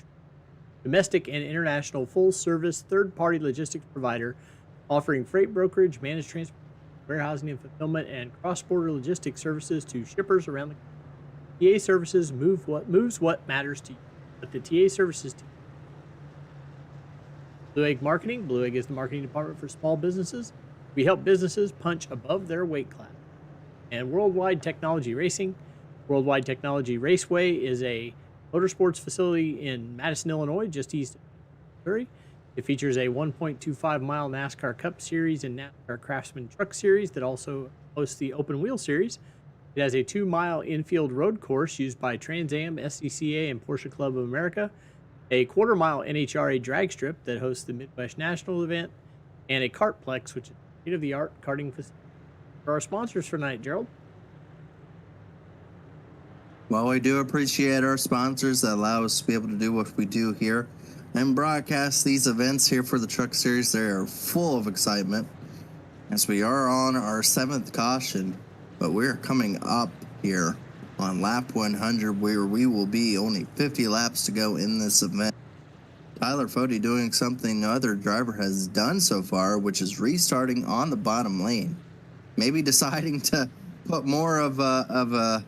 domestic and international full-service third-party logistics provider offering freight brokerage, managed transport, warehousing and fulfillment, and cross-border logistics services to shippers around the country. TA Services moves what matters to you. But the TA Services team. Blue Egg Marketing. Blue Egg is the marketing department for small businesses. We help businesses punch above their weight class. And Worldwide Technology Racing. Worldwide Technology Raceway is a motorsports facility in Madison, Illinois, just east of Missouri. It features a 1.25-mile NASCAR Cup Series and NASCAR Craftsman Truck Series that also hosts the Open Wheel Series. It has a 2-mile infield road course used by Trans Am, SCCA, and Porsche Club of America, a quarter-mile NHRA drag strip that hosts the Midwest National event, and a kartplex, which is a state-of-the-art karting facility. For our sponsors for tonight, Gerald. Well, we do appreciate our sponsors that allow us to be able to do what we do here and broadcast these events here for the Truck Series. They are full of excitement as we are on our 7th caution, but we're coming up here on lap 100 where we will be only 50 laps to go in this event. Tyler Fody doing something no other driver has done so far, which is restarting on the bottom lane. Maybe deciding to put more of a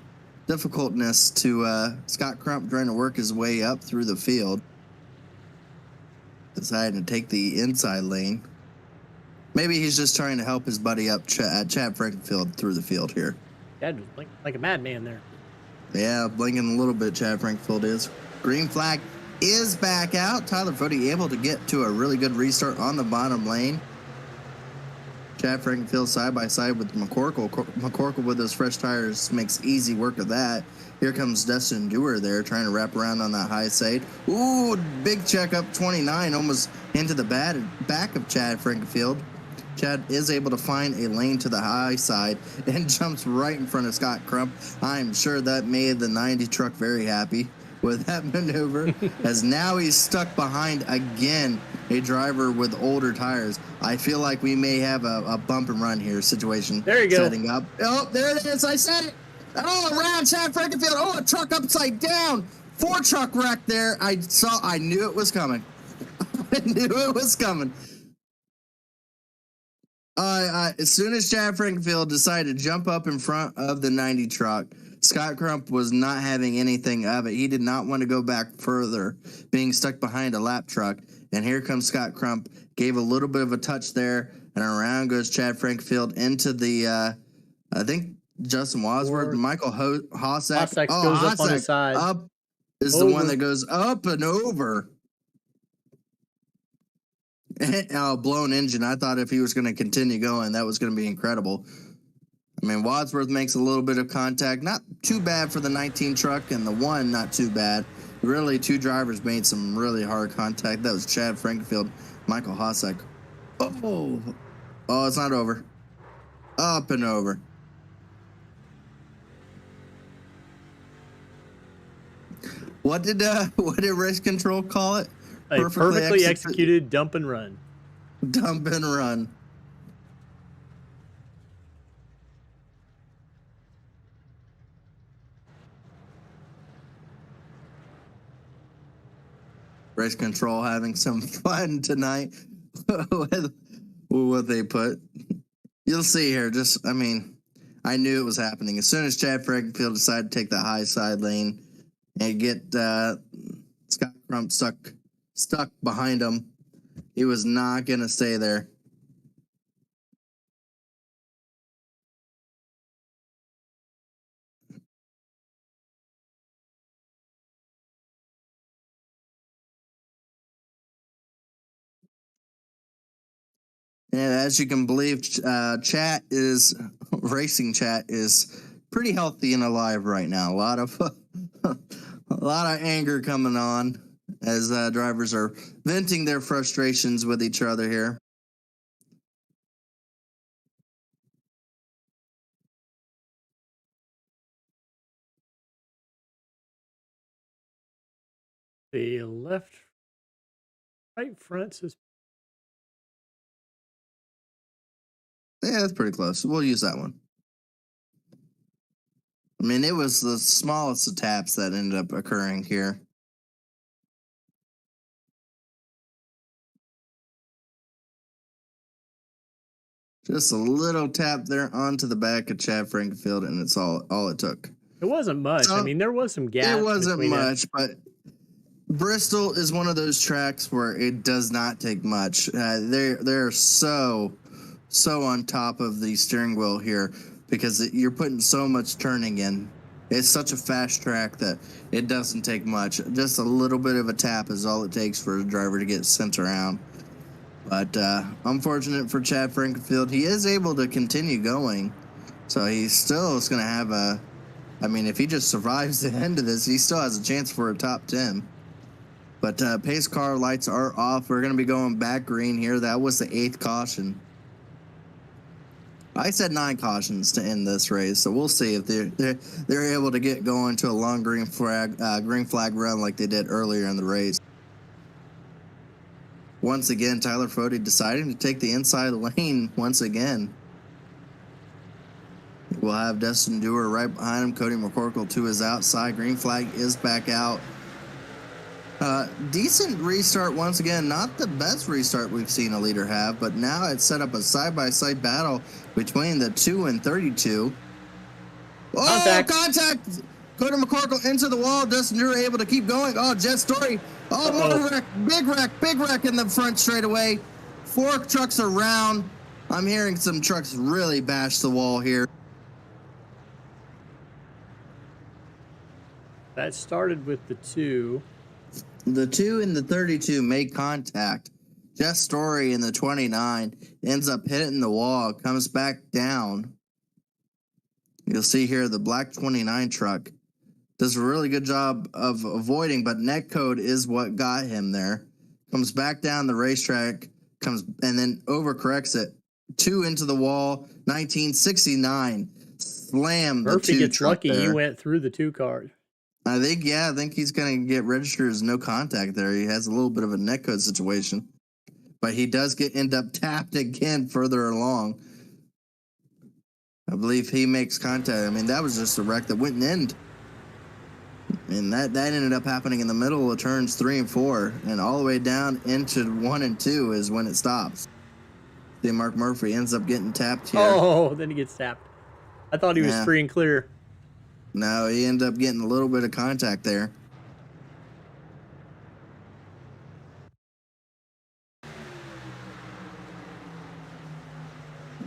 difficultness to Scott Crump trying to work his way up through the field. Deciding to take the inside lane. Maybe he's just trying to help his buddy up, Chad Frankenfield, through the field here. Chad was blinking like a madman there. Yeah, blinking a little bit, Chad Frankenfield is. Green flag is back out. Tyler Fody able to get to a really good restart on the bottom lane. Chad Frankenfield side by side with McCorkle. McCorkle with those fresh tires makes easy work of that. Here comes Dustin Dewar there trying to wrap around on that high side. Ooh, big check up 29, almost into the back of Chad Frankenfield. Chad is able to find a lane to the high side and jumps right in front of Scott Crump. I'm sure that made the 90 truck very happy with that maneuver, as now he's stuck behind again a driver with older tires. I feel like we may have a bump and run here situation. There you go. Setting up. Oh, there it is. I said it. Oh, around Chad Frankenfield. Oh, a truck upside down. 4-truck wreck there. I knew it was coming. I knew it was coming. As soon as Chad Frankenfield decided to jump up in front of the 90 truck, Scott Crump was not having anything of it. He did not want to go back further, being stuck behind a lap truck. And here comes Scott Crump, gave a little bit of a touch there, and around goes Chad Frankenfield into the, I think, Justin Wadsworth, Michael Hossack. Goes up on his side. Up is the one that goes up and over. Oh, blown engine. I thought if he was going to continue going, that was going to be incredible. I mean, Wadsworth makes a little bit of contact. Not too bad for the 19 truck, and the one not too bad. Really, 2 drivers made some really hard contact. That was Chad Frankenfield, Michael Hossack. Oh, it's not over. Up and over. What did race control call it? A perfectly executed dump and run. Dump and run. Race control having some fun tonight with what they put. You'll see here. I knew it was happening. As soon as Chad Frankenfield decided to take the high side lane and get Scott Crump stuck behind him, he was not going to stay there. And as you can believe, racing chat is pretty healthy and alive right now. A lot of anger coming on as drivers are venting their frustrations with each other here. The right front says Yeah, that's pretty close. We'll use that one. I mean, it was the smallest of taps that ended up occurring here. Just a little tap there onto the back of Chad Frankenfield, and it's all it took. It wasn't much. So, I mean, there was some gap. It wasn't much, but Bristol is one of those tracks where it does not take much. They're so on top of the steering wheel here because you're putting so much turning in. It's such a fast track that it doesn't take much. Just a little bit of a tap is all it takes for a driver to get sent around. But unfortunate for Chad Frankenfield, he is able to continue going. So he still is going to have if he just survives the end of this, he still has a chance for a top 10. But pace car lights are off. We're going to be going back green here. That was the 8th caution. I said 9 cautions to end this race, so we'll see if they're able to get going to a long green flag run like they did earlier in the race. Once again, Tyler Fode deciding to take the inside lane once again. We'll have Dustin Dewar right behind him. Cody McCorkle to his outside. Green flag is back out. Decent restart once again. Not the best restart we've seen a leader have, but now it's set up a side-by-side battle between the 2 and 32. Oh, contact! Cody McCorkle into the wall. Dustin Dewar able to keep going. Oh, Jet Story. Oh, motor wreck. Big wreck in the front straightaway. 4 trucks around. I'm hearing some trucks really bash the wall here. That started with the 2. The 2 and the 32 make contact. Jet Story in the 29 ends up hitting the wall, comes back down. You'll see here the black 29 truck does a really good job of avoiding, but netcode is what got him there. Comes back down the racetrack, comes and then overcorrects it. 2 into the wall, 1969. Slam the 2 Murphy gets lucky. there. He went through the 2 car. I think he's going to get registered as no contact there. He has a little bit of a netcode situation. But he does end up tapped again further along. I believe he makes contact. I mean, that was just a wreck that went and end. And that ended up happening in the middle of turns 3 and 4. And all the way down into 1 and 2 is when it stops. Then Mark Murphy ends up getting tapped here. Oh, then he gets tapped. I thought he was free and clear. No, he ended up getting a little bit of contact there.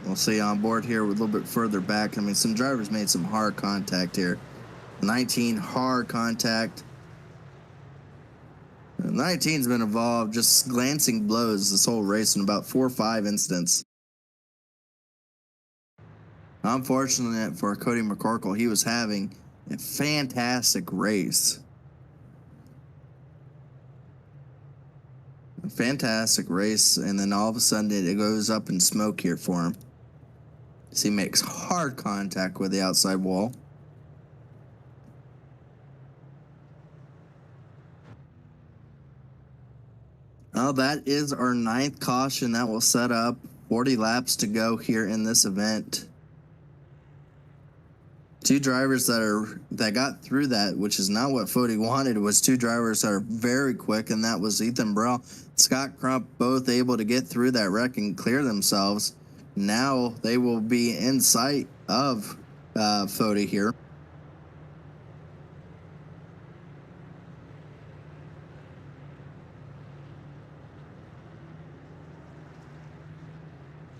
We'll see on board here a little bit further back. I mean, some drivers made some hard contact here. 19 hard contact. 19's been involved, just glancing blows this whole race in about 4 or 5 incidents. Unfortunate for Cody McCorkle, he was having a fantastic race. A fantastic race, and then all of a sudden it goes up in smoke here for him. So he makes hard contact with the outside wall. Well, that is our 9th caution. That will set up 40 laps to go here in this event. 2 drivers that got through that, which is not what Fode wanted, was 2 drivers that are very quick, and that was Ethan Burrell, Scott Crump, both able to get through that wreck and clear themselves. Now they will be in sight of Fode here.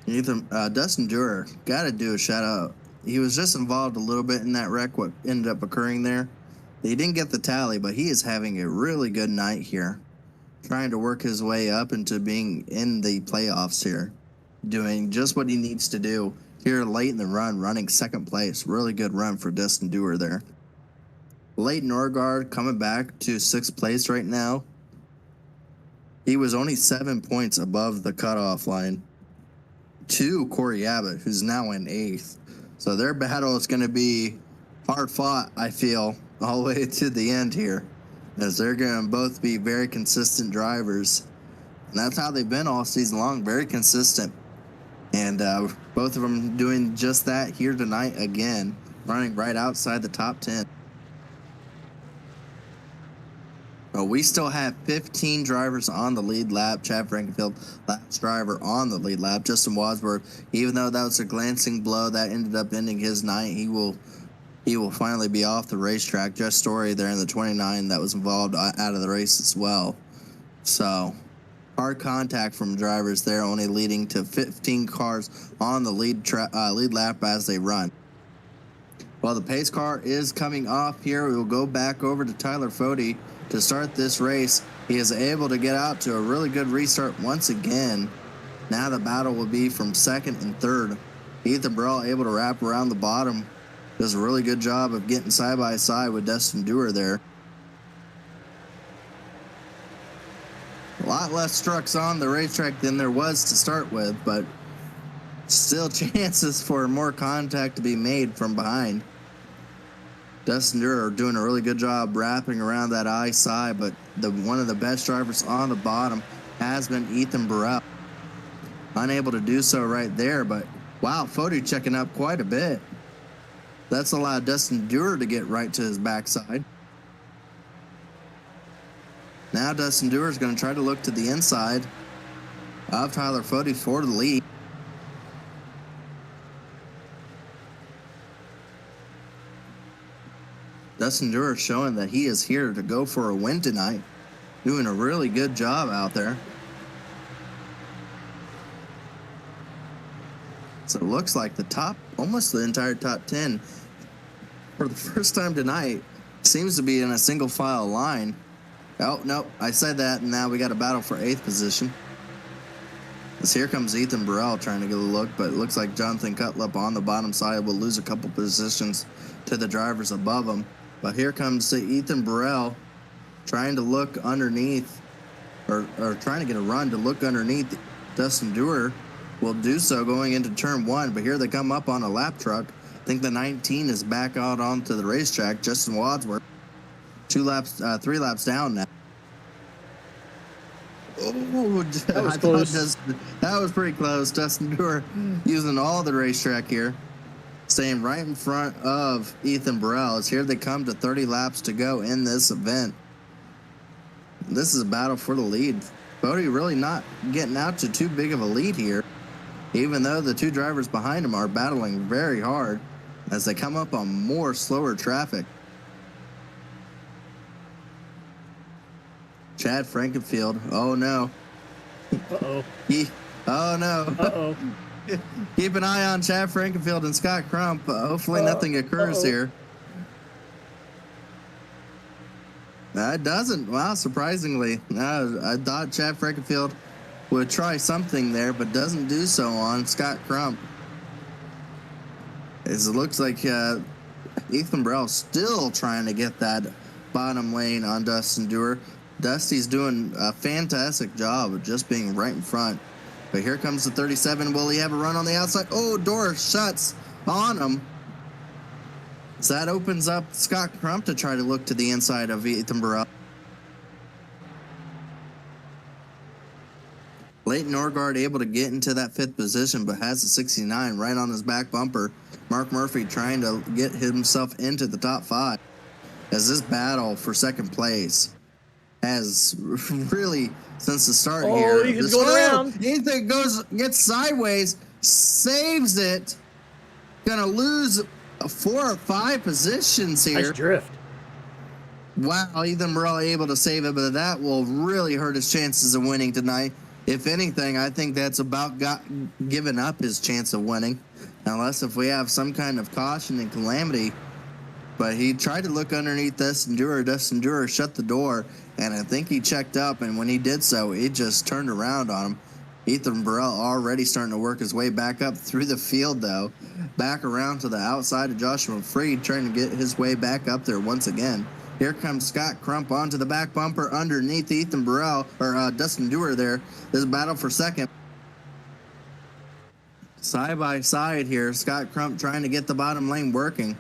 Dustin Dewar, got to do a shout out. He was just involved a little bit in that wreck, what ended up occurring there. He didn't get the tally, but he is having a really good night here. Trying to work his way up into being in the playoffs here. Doing just what he needs to do here late in the run, running 2nd place. Really good run for Dustin Dewar there. Leighton Orgard coming back to 6th place right now. He was only 7 points above the cutoff line to Corey Abbott, who's now in 8th. So their battle is going to be hard fought, I feel, all the way to the end here, as they're going to both be very consistent drivers. And that's how they've been all season long, very consistent. And both of them doing just that here tonight again, running right outside the top 10. But we still have 15 drivers on the lead lap. Chad Frankenfield, last driver on the lead lap. Justin Wadsworth, even though that was a glancing blow that ended up ending his night, he will finally be off the racetrack. Just Story there in the 29 that was involved out of the race as well. So hard contact from drivers there, only leading to 15 cars on the lead lap as they run. Well, the pace car is coming off here. We will go back over to Tyler Fode to start this race. He is able to get out to a really good restart once again. Now the battle will be from second and third. Ethan Burrell able to wrap around the bottom. Does a really good job of getting side by side with Dustin Dewar there. A lot less trucks on the racetrack than there was to start with, but still chances for more contact to be made from behind. Dustin Dewar doing a really good job wrapping around that I side, but one of the best drivers on the bottom has been Ethan Burrell. Unable to do so right there, but wow, Fode checking up quite a bit. That's allowed Dustin Dewar to get right to his backside. Now Dustin Dewar is going to try to look to the inside of Tyler Fode for the lead. Dustin Dewar showing that he is here to go for a win tonight. Doing a really good job out there. So it looks like almost the entire top 10, for the first time tonight, seems to be in a single file line. Oh, no, I said that, and now we got a battle for 8th position. As here comes Ethan Burrell trying to get a look, but it looks like Jonathan Cutlip on the bottom side will lose a couple positions to the drivers above him. But here comes Ethan Burrell trying to look underneath, or trying to get a run to look underneath. Dustin Dewar will do so going into turn 1, but here they come up on a lap truck. I think the 19 is back out onto the racetrack. Justin Wadsworth, 3 laps down now. Oh, that was close. That was pretty close. Dustin Dewar using all the racetrack here, staying right in front of Ethan Burrell. As here they come to 30 laps to go in this event. This is a battle for the lead. Fode really not getting out to too big of a lead here, even though the 2 drivers behind him are battling very hard as they come up on more slower traffic. Chad Frankenfield. Oh, no. Uh-oh. Oh, no. Uh-oh. Keep an eye on Chad Frankenfield and Scott Crump. Hopefully nothing occurs here. It doesn't. Wow, surprisingly. I thought Chad Frankenfield would try something there, but doesn't do so on Scott Crump. As it looks like Ethan Burrell still trying to get that bottom lane on Dustin Dewar. Dusty's doing a fantastic job of just being right in front. But here comes the 37. Will he have a run on the outside? Oh, door shuts on him. So that opens up Scott Crump to try to look to the inside of Ethan Burrell. Leighton Norgard able to get into that 5th position, but has a 69 right on his back bumper. Mark Murphy trying to get himself into the top 5. As this battle for second place has really, since the start here. Ethan's going around. Ethan gets sideways, saves it. Gonna lose 4 or 5 positions here. Nice drift. Wow, Ethan Burrell able to save it, but that will really hurt his chances of winning tonight. If anything, I think that's about giving up his chance of winning, unless if we have some kind of caution and calamity. But he tried to look underneath Dustin Dewar. Dustin Dewar shut the door, and I think he checked up, and when he did so, it just turned around on him. Ethan Burrell already starting to work his way back up through the field, though. Back around to the outside of Joshua Freed, trying to get his way back up there once again. Here comes Scott Crump onto the back bumper underneath Ethan Burrell, or Dustin Dewar there. There's a battle for second. Side by side here, Scott Crump trying to get the bottom lane working.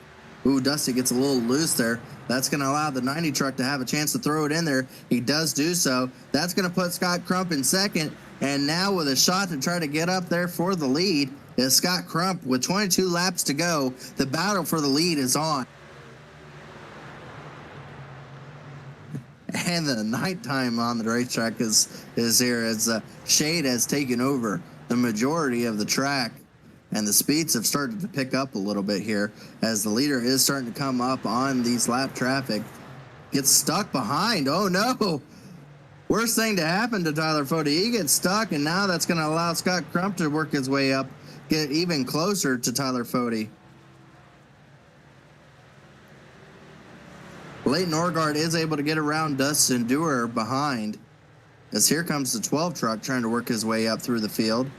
Ooh, Dusty gets a little loose there. That's going to allow the 90 truck to have a chance to throw it in there. He does do so. That's going to put Scott Crump in second. And now with a shot to try to get up there for the lead is Scott Crump with 22 laps to go. The battle for the lead is on. And the nighttime on the racetrack is here as shade has taken over the majority of the track. And the speeds have started to pick up a little bit here as the leader is starting to come up on these lap traffic. Gets stuck behind. Oh, no. Worst thing to happen to Tyler Fode. He gets stuck, and now that's going to allow Scott Crump to work his way up, get even closer to Tyler Fode. Leighton Orgard is able to get around Dustin Dewar behind, as here comes the 12 truck trying to work his way up through the field.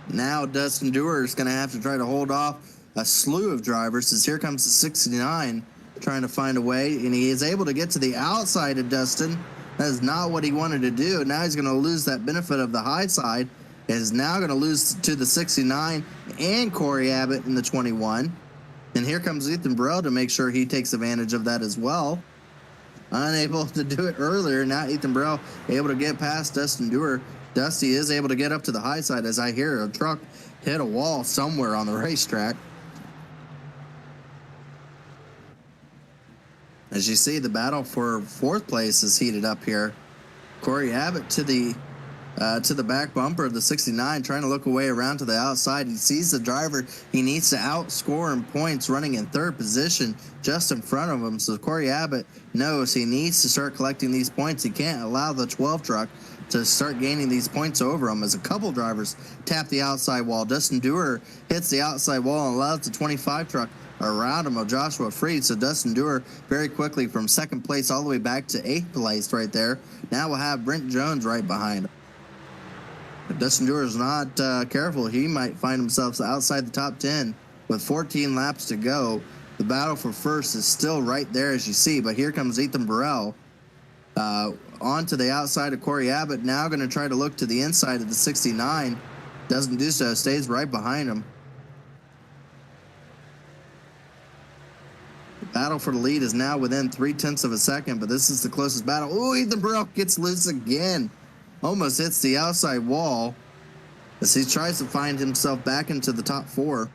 Now Dustin Dewar is going to have to try to hold off a slew of drivers, as here comes the 69 trying to find a way, and he is able to get to the outside of Dustin. That is not what he wanted to do. Now he's going to lose that benefit of the high side. Is now going to lose to the 69 and Corey Abbott in the 21. And here comes Ethan Burrell to make sure he takes advantage of that as well. Unable to do it earlier. Now Ethan Burrell able to get past Dustin Dewar. Dusty is able to get up to the high side as I hear a truck hit a wall somewhere on the racetrack. As you see, the battle for fourth place is heated up here. Corey Abbott to the back bumper of the 69, trying to look away around to the outside. He sees the driver he needs to outscore in points running in third position just in front of him. So Corey Abbott knows he needs to start collecting these points. He can't allow the 12 truck to start gaining these points over him, as a couple drivers tap the outside wall. Dustin Dewar hits the outside wall and allows the 25 truck around him of Joshua Freed. So Dustin Dewar very quickly from second place all the way back to eighth place right there. Now we'll have Brent Jones right behind him. If Dustin Dewar is not careful, he might find himself outside the top 10 with 14 laps to go. The battle for first is still right there, as you see, but here comes Ethan Burrell onto the outside of Corey Abbott. Now going to try to look to the inside of the 69. Doesn't do so, stays right behind him. The battle for the lead is now within 0.3 of a second, but this is the closest battle. Oh, Ethan Burrell gets loose again. Almost hits the outside wall as he tries to find himself back into the top four.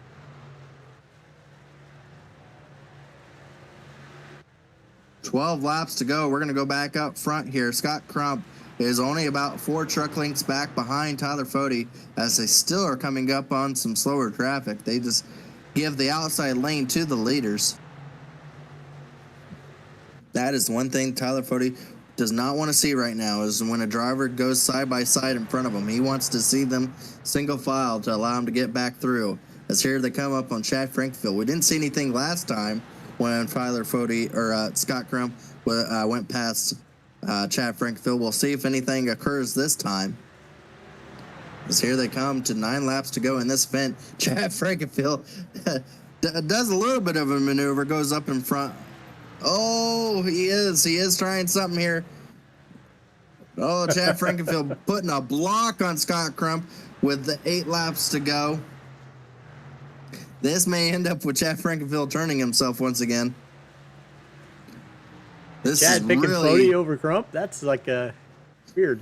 "12 laps to go. We're going to go back up front here. Scott Crump is only about 4 truck lengths back behind Tyler Fode, as they still are coming up on some slower traffic. They just give the outside lane to the leaders. That is one thing Tyler Fode does not want to see right now, is when a driver goes side by side in front of him. He wants to see them single file to allow him to get back through. As here they come up on Chad Frankfield. We didn't see anything last time when Tyler Fode or Scott Crump went past Chad Frankfield. We'll see if anything occurs this time. As here they come to 9 laps to go in this event. Chad Frankfield does a little bit of a maneuver, goes up in front. Oh, he is trying something here. Oh, Chad Frankenfield putting a block on Scott Crump with the 8 laps to go. This may end up with Chad Frankenfield turning himself once again. This Chad is picking really Fode over Crump? That's like weird.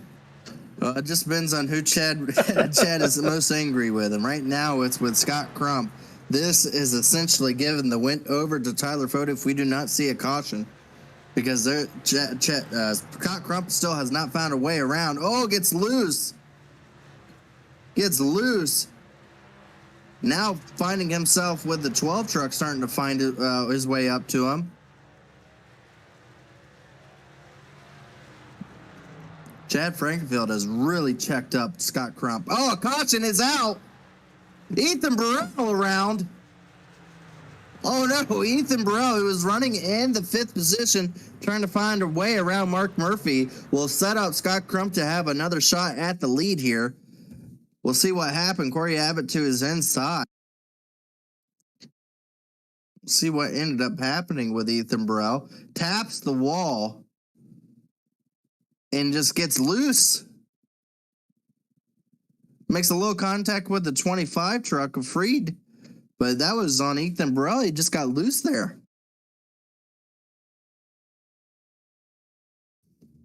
It just depends on who Chad is the most angry with. And right now it's with Scott Crump. This is essentially giving the win over to Tyler Fode if we do not see a caution, because Scott Crump still has not found a way around. Oh, gets loose. Now finding himself with the 12 truck starting to find his way up to him. Chad Frankenfield has really checked up Scott Crump. Oh, a caution is out. Ethan Burrell around. Oh no, Ethan Burrell, who was running in the 5th position, trying to find a way around Mark Murphy, will set up Scott Crump to have another shot at the lead here. We'll see what happened. Corey Abbott to his inside. See what ended up happening with Ethan Burrell. Taps the wall and just gets loose. Makes a little contact with the 25 truck of Freed. But that was on Ethan Burrell. He just got loose there.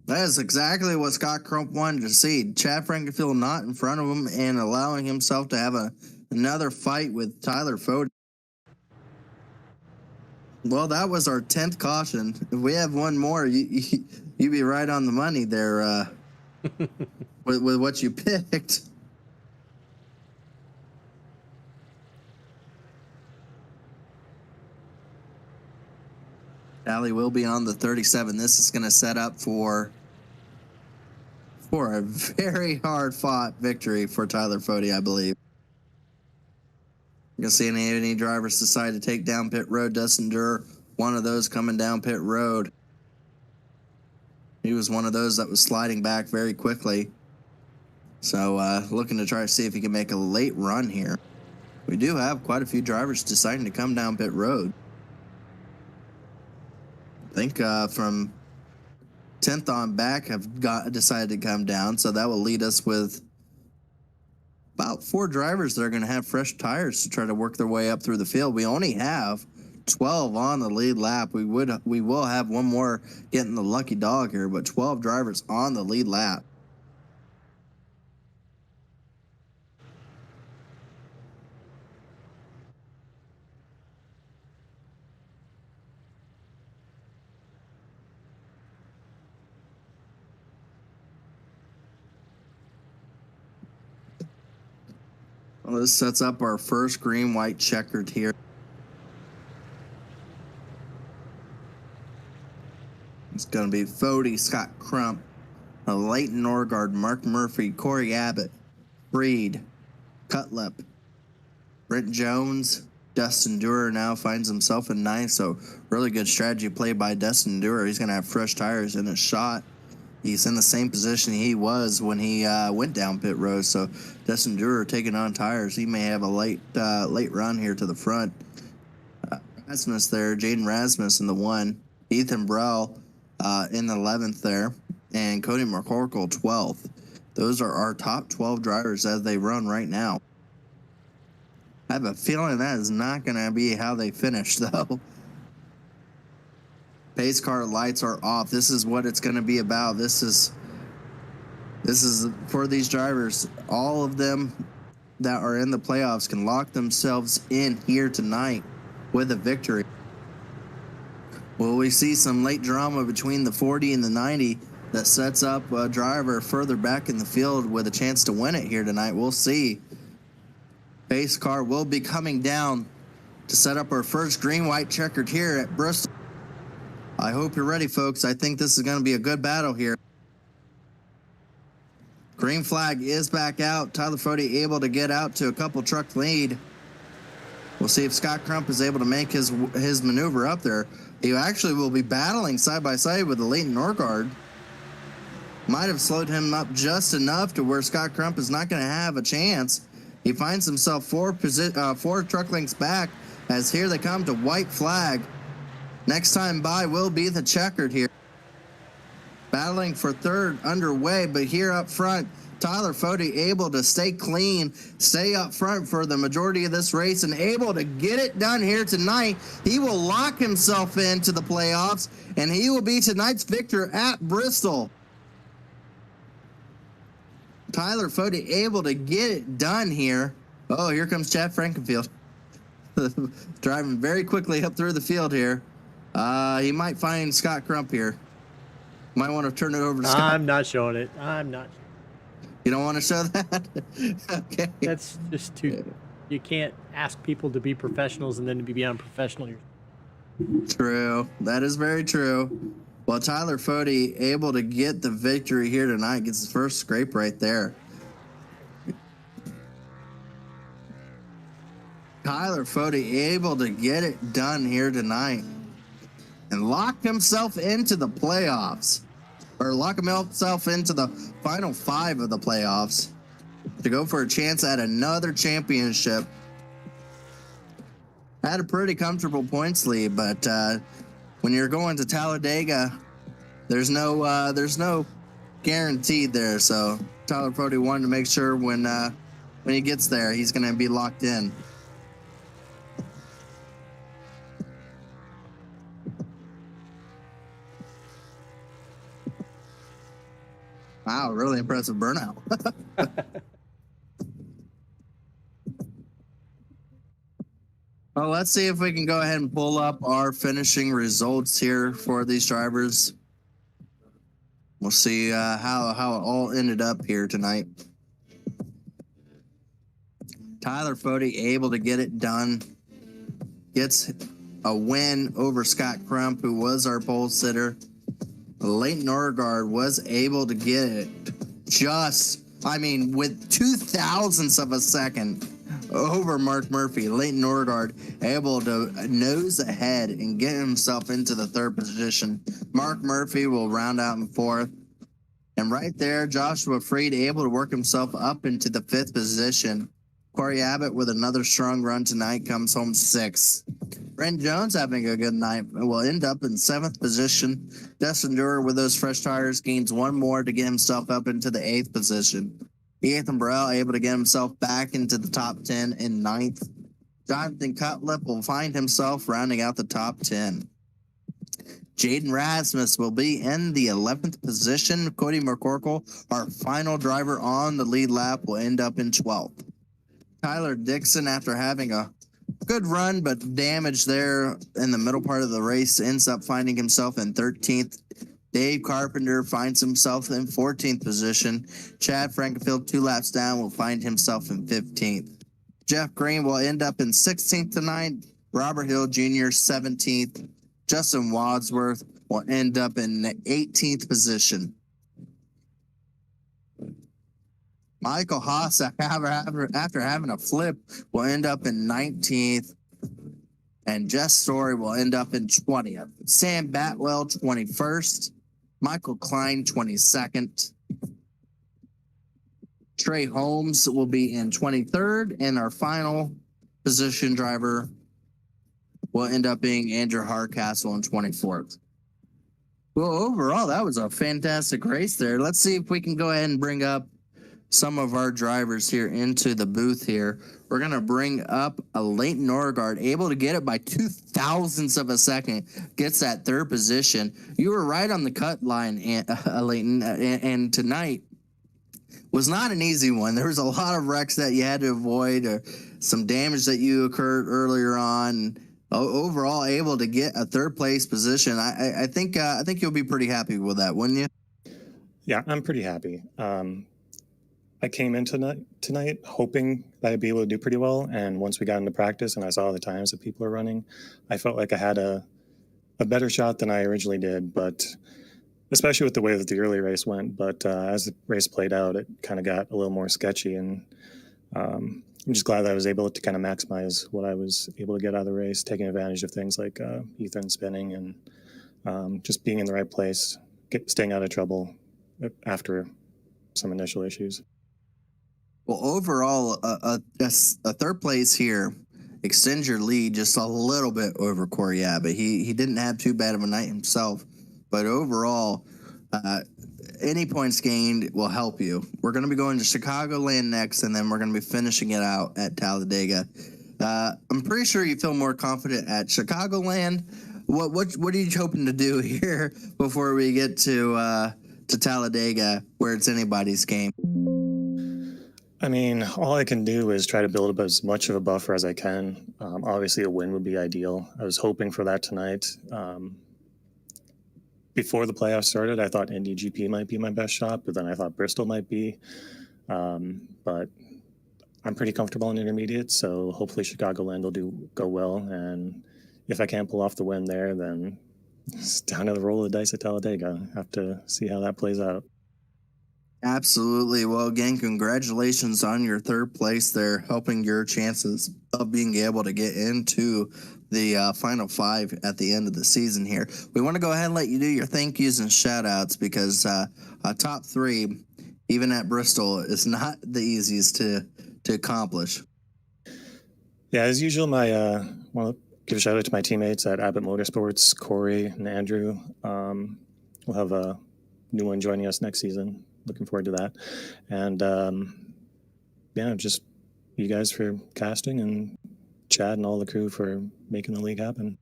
That is exactly what Scott Crump wanted to see. Chad Frankenfield not in front of him and allowing himself to have another fight with Tyler Fode. Well, that was our 10th caution. If we have one more, you'd be right on the money there with what you picked. Tally will be on the 37. This is going to set up for a very hard-fought victory for Tyler Fode, I believe. You're going to see any drivers decide to take down pit road. Dustin Durer, one of those coming down pit road. He was one of those that was sliding back very quickly. So looking to try to see if he can make a late run here. We do have quite a few drivers deciding to come down pit road. I think from 10th on back have decided to come down, so that will lead us with about 4 drivers that are going to have fresh tires to try to work their way up through the field. We only have 12 on the lead lap. We will have one more getting the lucky dog here, but 12 drivers on the lead lap. Well, this sets up our first green-white checkered here. It's going to be Fode, Scott Crump, Leighton Norgard, Mark Murphy, Corey Abbott, Freed, Cutlip, Brent Jones. Dustin Durer now finds himself in 9th, so really good strategy play by Dustin Durer. He's going to have fresh tires in his shot. He's in the same position he was when he went down pit road. So Dustin Durer taking on tires. He may have a late run here to the front. Rasmus there, Jaden Rasmus in the 1. Ethan Burrell in the 11th there. And Cody McCorkle 12th. Those are our top 12 drivers as they run right now. I have a feeling that is not going to be how they finish, though. Pace car lights are off. This is what it's going to be about. This is for these drivers. All of them that are in the playoffs can lock themselves in here tonight with a victory. Will we see some late drama between the 40 and the 90 that sets up a driver further back in the field with a chance to win it here tonight? We'll see. Pace car will be coming down to set up our first green-white checkered here at Bristol. I hope you're ready, folks. I think this is going to be a good battle here. Green flag is back out. Tyler Fode able to get out to a couple truck lead. We'll see if Scott Crump is able to make his maneuver up there. He actually will be battling side by side with the Leighton Norgard. Might have slowed him up just enough to where Scott Crump is not going to have a chance. He finds himself 4 truck lengths back as here they come to white flag. Next time by will be the checkered here. Battling for third underway, but here up front, Tyler Fode able to stay clean, stay up front for the majority of this race, and able to get it done here tonight. He will lock himself into the playoffs, and he will be tonight's victor at Bristol. Tyler Fode able to get it done here. Oh, here comes Chad Frankenfield. Driving very quickly up through the field here. He might find Scott Crump here. Might want to turn it over to Scott. I'm not showing it. I'm not. You don't want to show that? Okay. That's just too. You can't ask people to be professionals and then to be unprofessional. True. That is very true. Well, Tyler Fode able to get the victory here tonight. Gets his first scrape right there. Tyler Fode able to get it done here tonight and lock himself into the playoffs, or lock himself into the final 5 of the playoffs to go for a chance at another championship. Had a pretty comfortable points lead, but when you're going to Talladega, there's no guaranteed there. So Tyler Fode wanted to make sure when he gets there, he's going to be locked in. Wow, really impressive burnout. Well, let's see if we can go ahead and pull up our finishing results here for these drivers. We'll see how it all ended up here tonight. Tyler Fode able to get it done. Gets a win over Scott Crump, who was our pole sitter. Leighton Norgard was able to get it with 2,000ths of a second over Mark Murphy. Leighton Norgard able to nose ahead and get himself into the third position. Mark Murphy will round out in fourth. And right there, Joshua Freed able to work himself up into the fifth position. Corey Abbott with another strong run tonight comes home sixth. Brent Jones having a good night will end up in seventh position. Dustin Dewar with those fresh tires gains one more to get himself up into the eighth position. Ethan Burrell able to get himself back into the top 10 in ninth. Jonathan Cutlip will find himself rounding out the top 10. Jaden Rasmus will be in the 11th position. Cody McCorkle, our final driver on the lead lap, will end up in 12th. Tyler Dixon, after having a good run but damage there in the middle part of the race, ends up finding himself in 13th. Dave Carpenter finds himself in 14th position. Chad Frankenfield, 2 laps down, will find himself in 15th. Jeff Green will end up in 16th tonight. Robert Hill Jr., 17th. Justin Wadsworth will end up in the 18th position. Michael Haas, after having a flip, will end up in 19th. And Jess Story will end up in 20th. Sam Batwell, 21st. Michael Klein, 22nd. Trey Holmes will be in 23rd. And our final position driver will end up being Andrew Hardcastle in 24th. Well, overall, that was a fantastic race there. Let's see if we can go ahead and bring up some of our drivers here into the booth here. We're going to bring up a Leighton Norgard, able to get it by 2,000ths of a second, gets that third position. You were right on the cut line, Leighton, and tonight was not an easy one. There was a lot of wrecks that you had to avoid, or some damage that you occurred earlier on. Overall, able to get a third place position. I think you'll be pretty happy with that, wouldn't you? Yeah, I'm pretty happy. I came in tonight hoping that I'd be able to do pretty well, and once we got into practice and I saw the times that people are running, I felt like I had a better shot than I originally did, but especially with the way that the early race went. But as the race played out, it kind of got a little more sketchy, and I'm just glad that I was able to kind of maximize what I was able to get out of the race, taking advantage of things like ether and spinning, and just being in the right place, staying out of trouble after some initial issues. Well, overall, a third place here extends your lead just a little bit over Corey Abbott. He didn't have too bad of a night himself, but overall, any points gained will help you. We're going to be going to Chicagoland next, and then we're going to be finishing it out at Talladega. I'm pretty sure you feel more confident at Chicagoland. What are you hoping to do here before we get to Talladega, where it's anybody's game? I mean, all I can do is try to build up as much of a buffer as I can. Obviously, a win would be ideal. I was hoping for that tonight. Before the playoffs started, I thought Indy GP might be my best shot, but then I thought Bristol might be. But I'm pretty comfortable in intermediate, so hopefully Chicagoland will go well. And if I can't pull off the win there, then it's down to the roll of the dice at Talladega. Have to see how that plays out. Absolutely. Well, again, congratulations on your third place there, helping your chances of being able to get into the final five at the end of the season here. We want to go ahead and let you do your thank yous and shout outs, because top three, even at Bristol, is not the easiest to accomplish. Yeah, as usual, I want to give a shout out to my teammates at Abbott Motorsports, Corey and Andrew. We'll have a new one joining us next season. Looking forward to that. And just you guys for casting, and Chad and all the crew for making the league happen.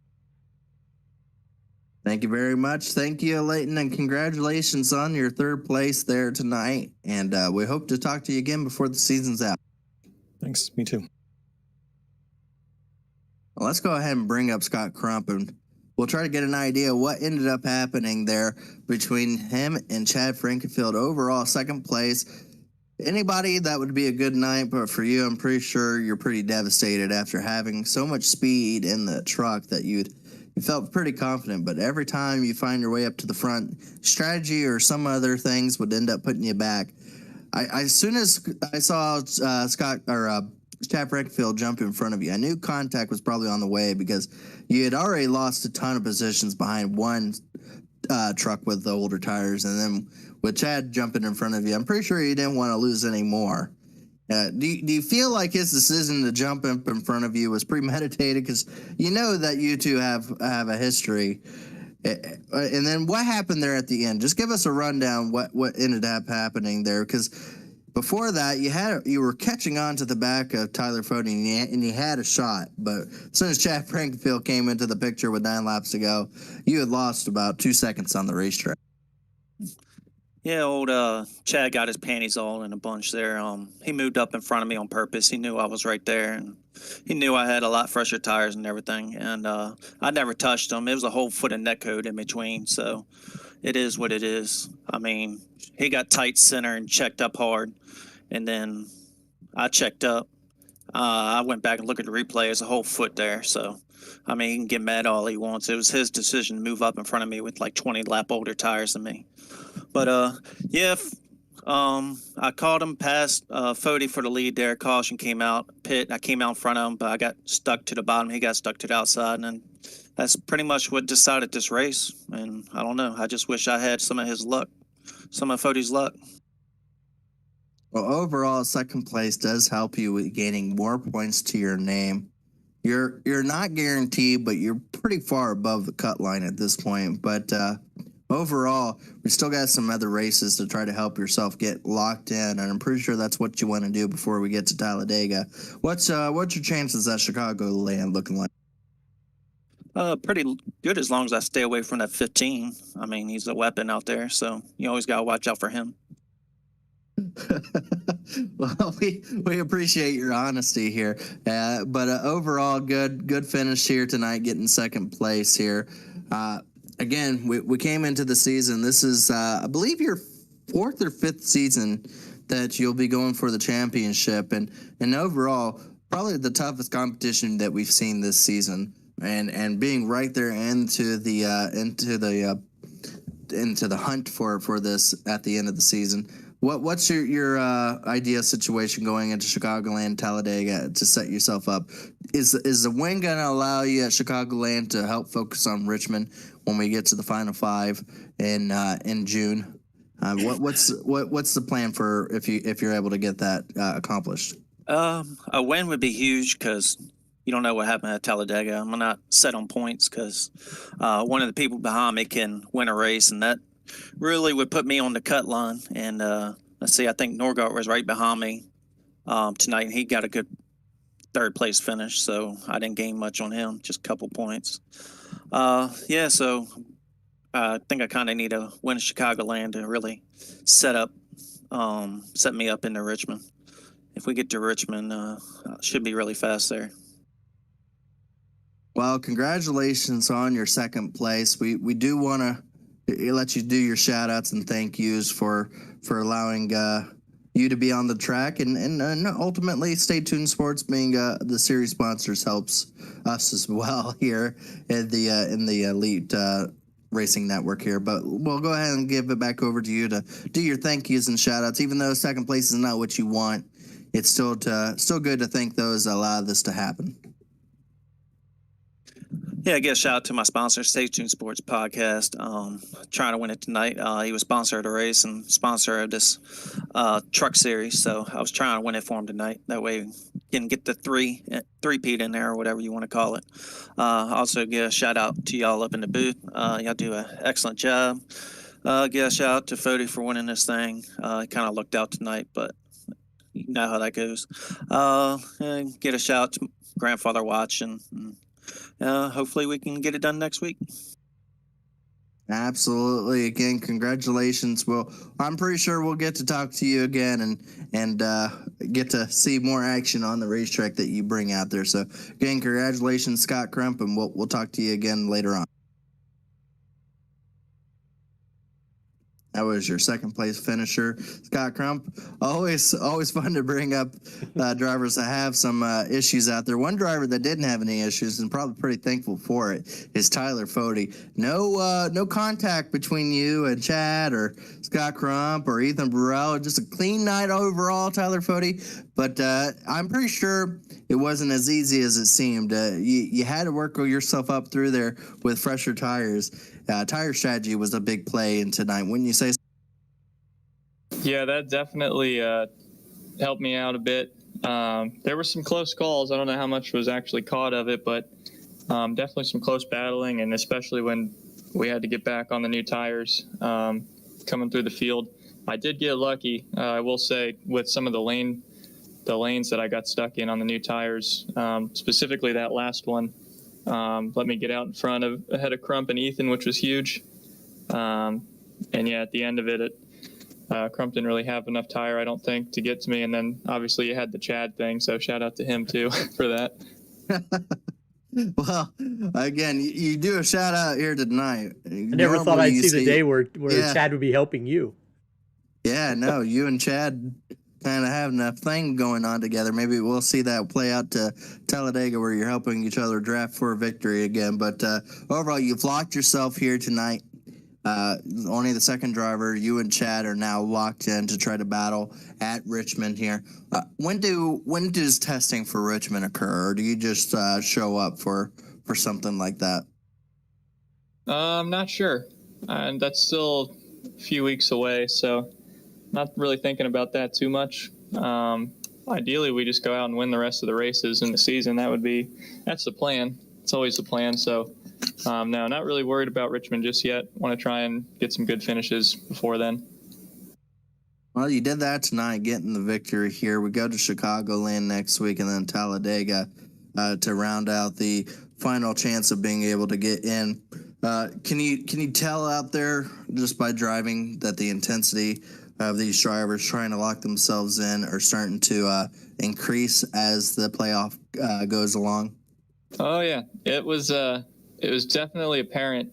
Thank you very much. Thank you, Leighton, and congratulations on your third place there tonight. And we hope to talk to you again before the season's out. Thanks. Me too. Well, let's go ahead and bring up Scott Crump, and we'll try to get an idea of what ended up happening there between him and Chad Frankenfield. Overall, second place. Anybody, that would be a good night, but for you, I'm pretty sure you're pretty devastated after having so much speed in the truck that you felt pretty confident. But every time you find your way up to the front, strategy or some other things would end up putting you back. As soon as I saw Chad Frankenfield jump in front of you, I knew contact was probably on the way because you had already lost a ton of positions behind one truck with the older tires, and then with Chad jumping in front of you, I'm pretty sure you didn't want to lose any more. Do you feel like his decision to jump up in front of you was premeditated? Because you know that you two have a history. And then what happened there at the end? Just give us a rundown what ended up happening there, because before that you were catching on to the back of Tyler Fody and you had a shot, but as soon as Chad Frankenfield came into the picture with 9 laps to go, you had lost about 2 seconds on the racetrack. Yeah, old Chad got his panties all in a bunch there. He moved up in front of me on purpose. He knew I was right there, and he knew I had a lot fresher tires and everything. And I never touched him. It was a whole foot of net code in between, so it is what it is. I mean, he got tight center and checked up hard, and then I checked up. I went back and looked at the replay. There's a whole foot there, so I mean, he can get mad all he wants. It was his decision to move up in front of me with like 20 lap older tires than me. But yeah, I called him past Fody for the lead there. Caution came out, pit. I came out in front of him, but I got stuck to the bottom. He got stuck to the outside, and then that's pretty much what decided this race. And I don't know. I just wish I had some of his luck, some of Fody's luck. Well, overall, second place does help you with gaining more points to your name. You're not guaranteed, but you're pretty far above the cut line at this point. But overall, we still got some other races to try to help yourself get locked in, and I'm pretty sure that's what you want to do before we get to Talladega. What's your chances at Chicagoland looking like? Pretty good as long as I stay away from that 15. I mean, he's a weapon out there, so you always got to watch out for him. Well, we appreciate your honesty here, but overall, good finish here tonight, getting second place here. Again, we came into the season. This is, I believe, your 4th or 5th season that you'll be going for the championship, and overall, probably the toughest competition that we've seen this season, and being right there into the hunt for this at the end of the season. What's your ideal situation going into Chicagoland, Talladega to set yourself up? Is the win going to allow you at Chicagoland to help focus on Richmond when we get to the final 5 in June? What's the plan for if you're able to get that accomplished? A win would be huge because you don't know what happened at Talladega. I'm not set on points because one of the people behind me can win a race, and that really would put me on the cut line. And let's see, I think Norgard was right behind me tonight, and he got a good 3rd place finish, so I didn't gain much on him, just a couple points. Yeah, so I think I kind of need a win in Chicagoland to really set me up into Richmond. If we get to Richmond, should be really fast there. Well, congratulations on your second place. We do want to let you do your shout outs and thank yous for allowing you to be on the track, and ultimately Stay Tuned Sports being the series sponsors helps us as well here in the Elite Racing Network here. But we'll go ahead and give it back over to you to do your thank yous and shout outs. Even though second place is not what you want, it's still good to thank those that allowed this to happen. Yeah, I guess shout out to my sponsor, Stay Tuned Sports Podcast. Trying to win it tonight. He was sponsor of the race and sponsor of this truck series, so I was trying to win it for him tonight. That way we can get the three-peat in there, or whatever you want to call it. Also, give a shout out to y'all up in the booth. Y'all do an excellent job. Give a shout out to Fody for winning this thing. He kind of looked out tonight, but you know how that goes. And get a shout out to Grandfather Watch, and hopefully we can get it done next week. Absolutely. Again, congratulations. Well, I'm pretty sure we'll get to talk to you again and get to see more action on the racetrack that you bring out there. So, again, congratulations, Scott Crump, and we'll talk to you again later on. That was your second place finisher, Scott Crump. Always fun to bring up drivers that have some issues out there. One driver that didn't have any issues, and probably pretty thankful for it, is Tyler Fody. No contact between you and Chad or Scott Crump or Ethan Burrell. Just a clean night overall, Tyler Fody. But I'm pretty sure it wasn't as easy as it seemed. You had to work yourself up through there with fresher tires. Tire strategy was a big play in tonight, wouldn't you say? Yeah, that definitely helped me out a bit. There were some close calls. I don't know how much was actually caught of it, but definitely some close battling, and especially when we had to get back on the new tires coming through the field. I did get lucky, I will say, with some of the lanes that I got stuck in on the new tires, specifically that last one. Let me get out in front ahead of Crump and Ethan, which was huge. And yeah, at the end of it, Crump didn't really have enough tire, I don't think, to get to me. And then obviously you had the Chad thing, so shout out to him too for that. Well, again, you do a shout out here tonight. I never thought I'd see the day where Chad would be helping you. Yeah, no, you and Chad kind of having a thing going on together. Maybe we'll see that play out to Talladega, where you're helping each other draft for a victory again. But overall, you've locked yourself here tonight. Only the second driver, you and Chad, are now locked in to try to battle at Richmond here. When does testing for Richmond occur, or do you just show up for something like that? I'm not sure, and that's still a few weeks away, so not really thinking about that too much. Ideally, we just go out and win the rest of the races in the season. That's the plan. It's always the plan. So, no, not really worried about Richmond just yet. Want to try and get some good finishes before then. Well, you did that tonight, getting the victory here. We go to Chicagoland next week and then Talladega to round out the final chance of being able to get in. Can you tell out there just by driving that the intensity of these drivers trying to lock themselves in are starting to increase as the playoff goes along? Oh yeah, it was definitely apparent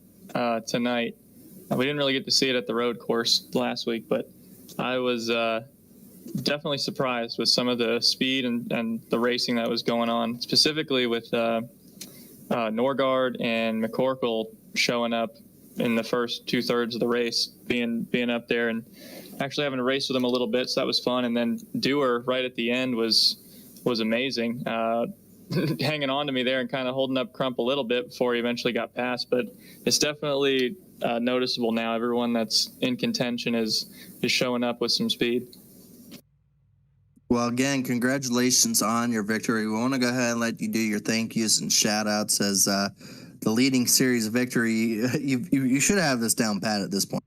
tonight. We didn't really get to see it at the road course last week, but I was definitely surprised with some of the speed and the racing that was going on, specifically with Norgard and McCorkle showing up in the first 2/3 of the race, being up there and actually having to race with them a little bit, so that was fun. And then Dewar right at the end was amazing, hanging on to me there and kind of holding up Crump a little bit before he eventually got past. But it's definitely noticeable now. Everyone that's in contention is showing up with some speed. Well, again, congratulations on your victory. We want to go ahead and let you do your thank yous and shout outs as the leading series victory. You should have this down pat at this point.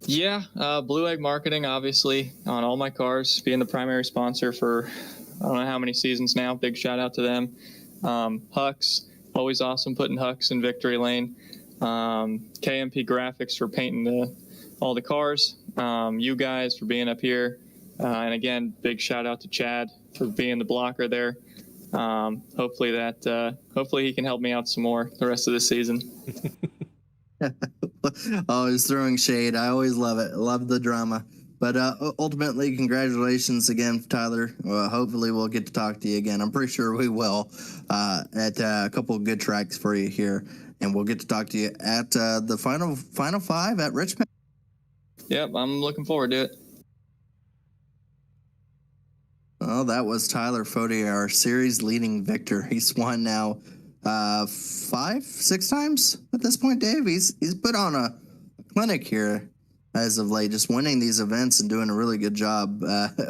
Yeah, Blue Egg Marketing, obviously, on all my cars, being the primary sponsor for I don't know how many seasons now. Big shout out to them. Hucks, always awesome putting Hucks in victory lane. KMP Graphics for painting all the cars. You guys for being up here. And again, big shout out to Chad for being the blocker there. Hopefully he can help me out some more the rest of the season. Always throwing shade. I always love it. Love the drama. But ultimately, congratulations again, Tyler. Hopefully, we'll get to talk to you again. I'm pretty sure we will at a couple of good tracks for you here. And we'll get to talk to you at the final five at Richmond. Yep, I'm looking forward to it. Oh, that was Tyler Fody, our series leading victor. He's won now 5, 6 times at this point, Dave. He's put on a clinic here as of late, just winning these events and doing a really good job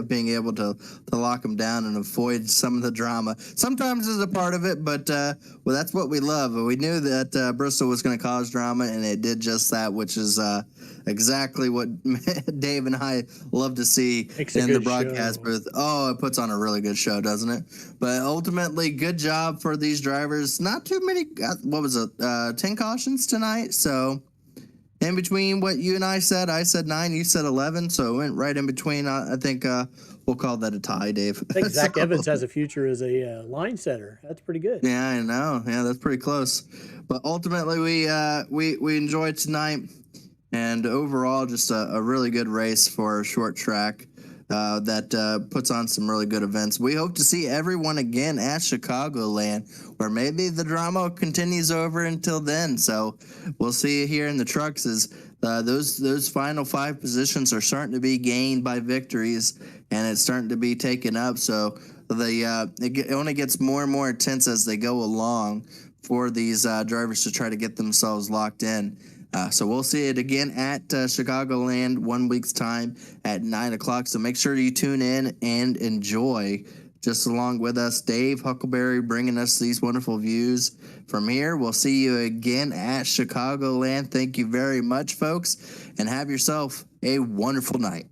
being able to lock them down and avoid some of the drama. Sometimes is a part of it, but well, that's what we love. We knew that Bristol was going to cause drama, and it did just that, which is exactly what Dave and I love to see in the broadcast booth. Oh, it puts on a really good show, doesn't it? But ultimately, good job for these drivers. Not too many, what was it, 10 cautions tonight, so... In between what you and I said 9, you said 11, so it went right in between. I think we'll call that a tie, Dave. I think Zach Evans has a future as a line setter. That's pretty good. Yeah, I know. Yeah, that's pretty close. But ultimately, we enjoyed tonight, and overall, just a really good race for a short track that puts on some really good events. We hope to see everyone again at Chicagoland, where maybe the drama continues over until then. So we'll see you here in the trucks as those final 5 positions are starting to be gained by victories, and it's starting to be taken up. So it only gets more and more intense as they go along for these drivers to try to get themselves locked in. So we'll see it again at Chicagoland 1 week's time at 9 o'clock. So make sure you tune in and enjoy just along with us. Dave, Huckleberry bringing us these wonderful views from here. We'll see you again at Chicagoland. Thank you very much, folks, and have yourself a wonderful night.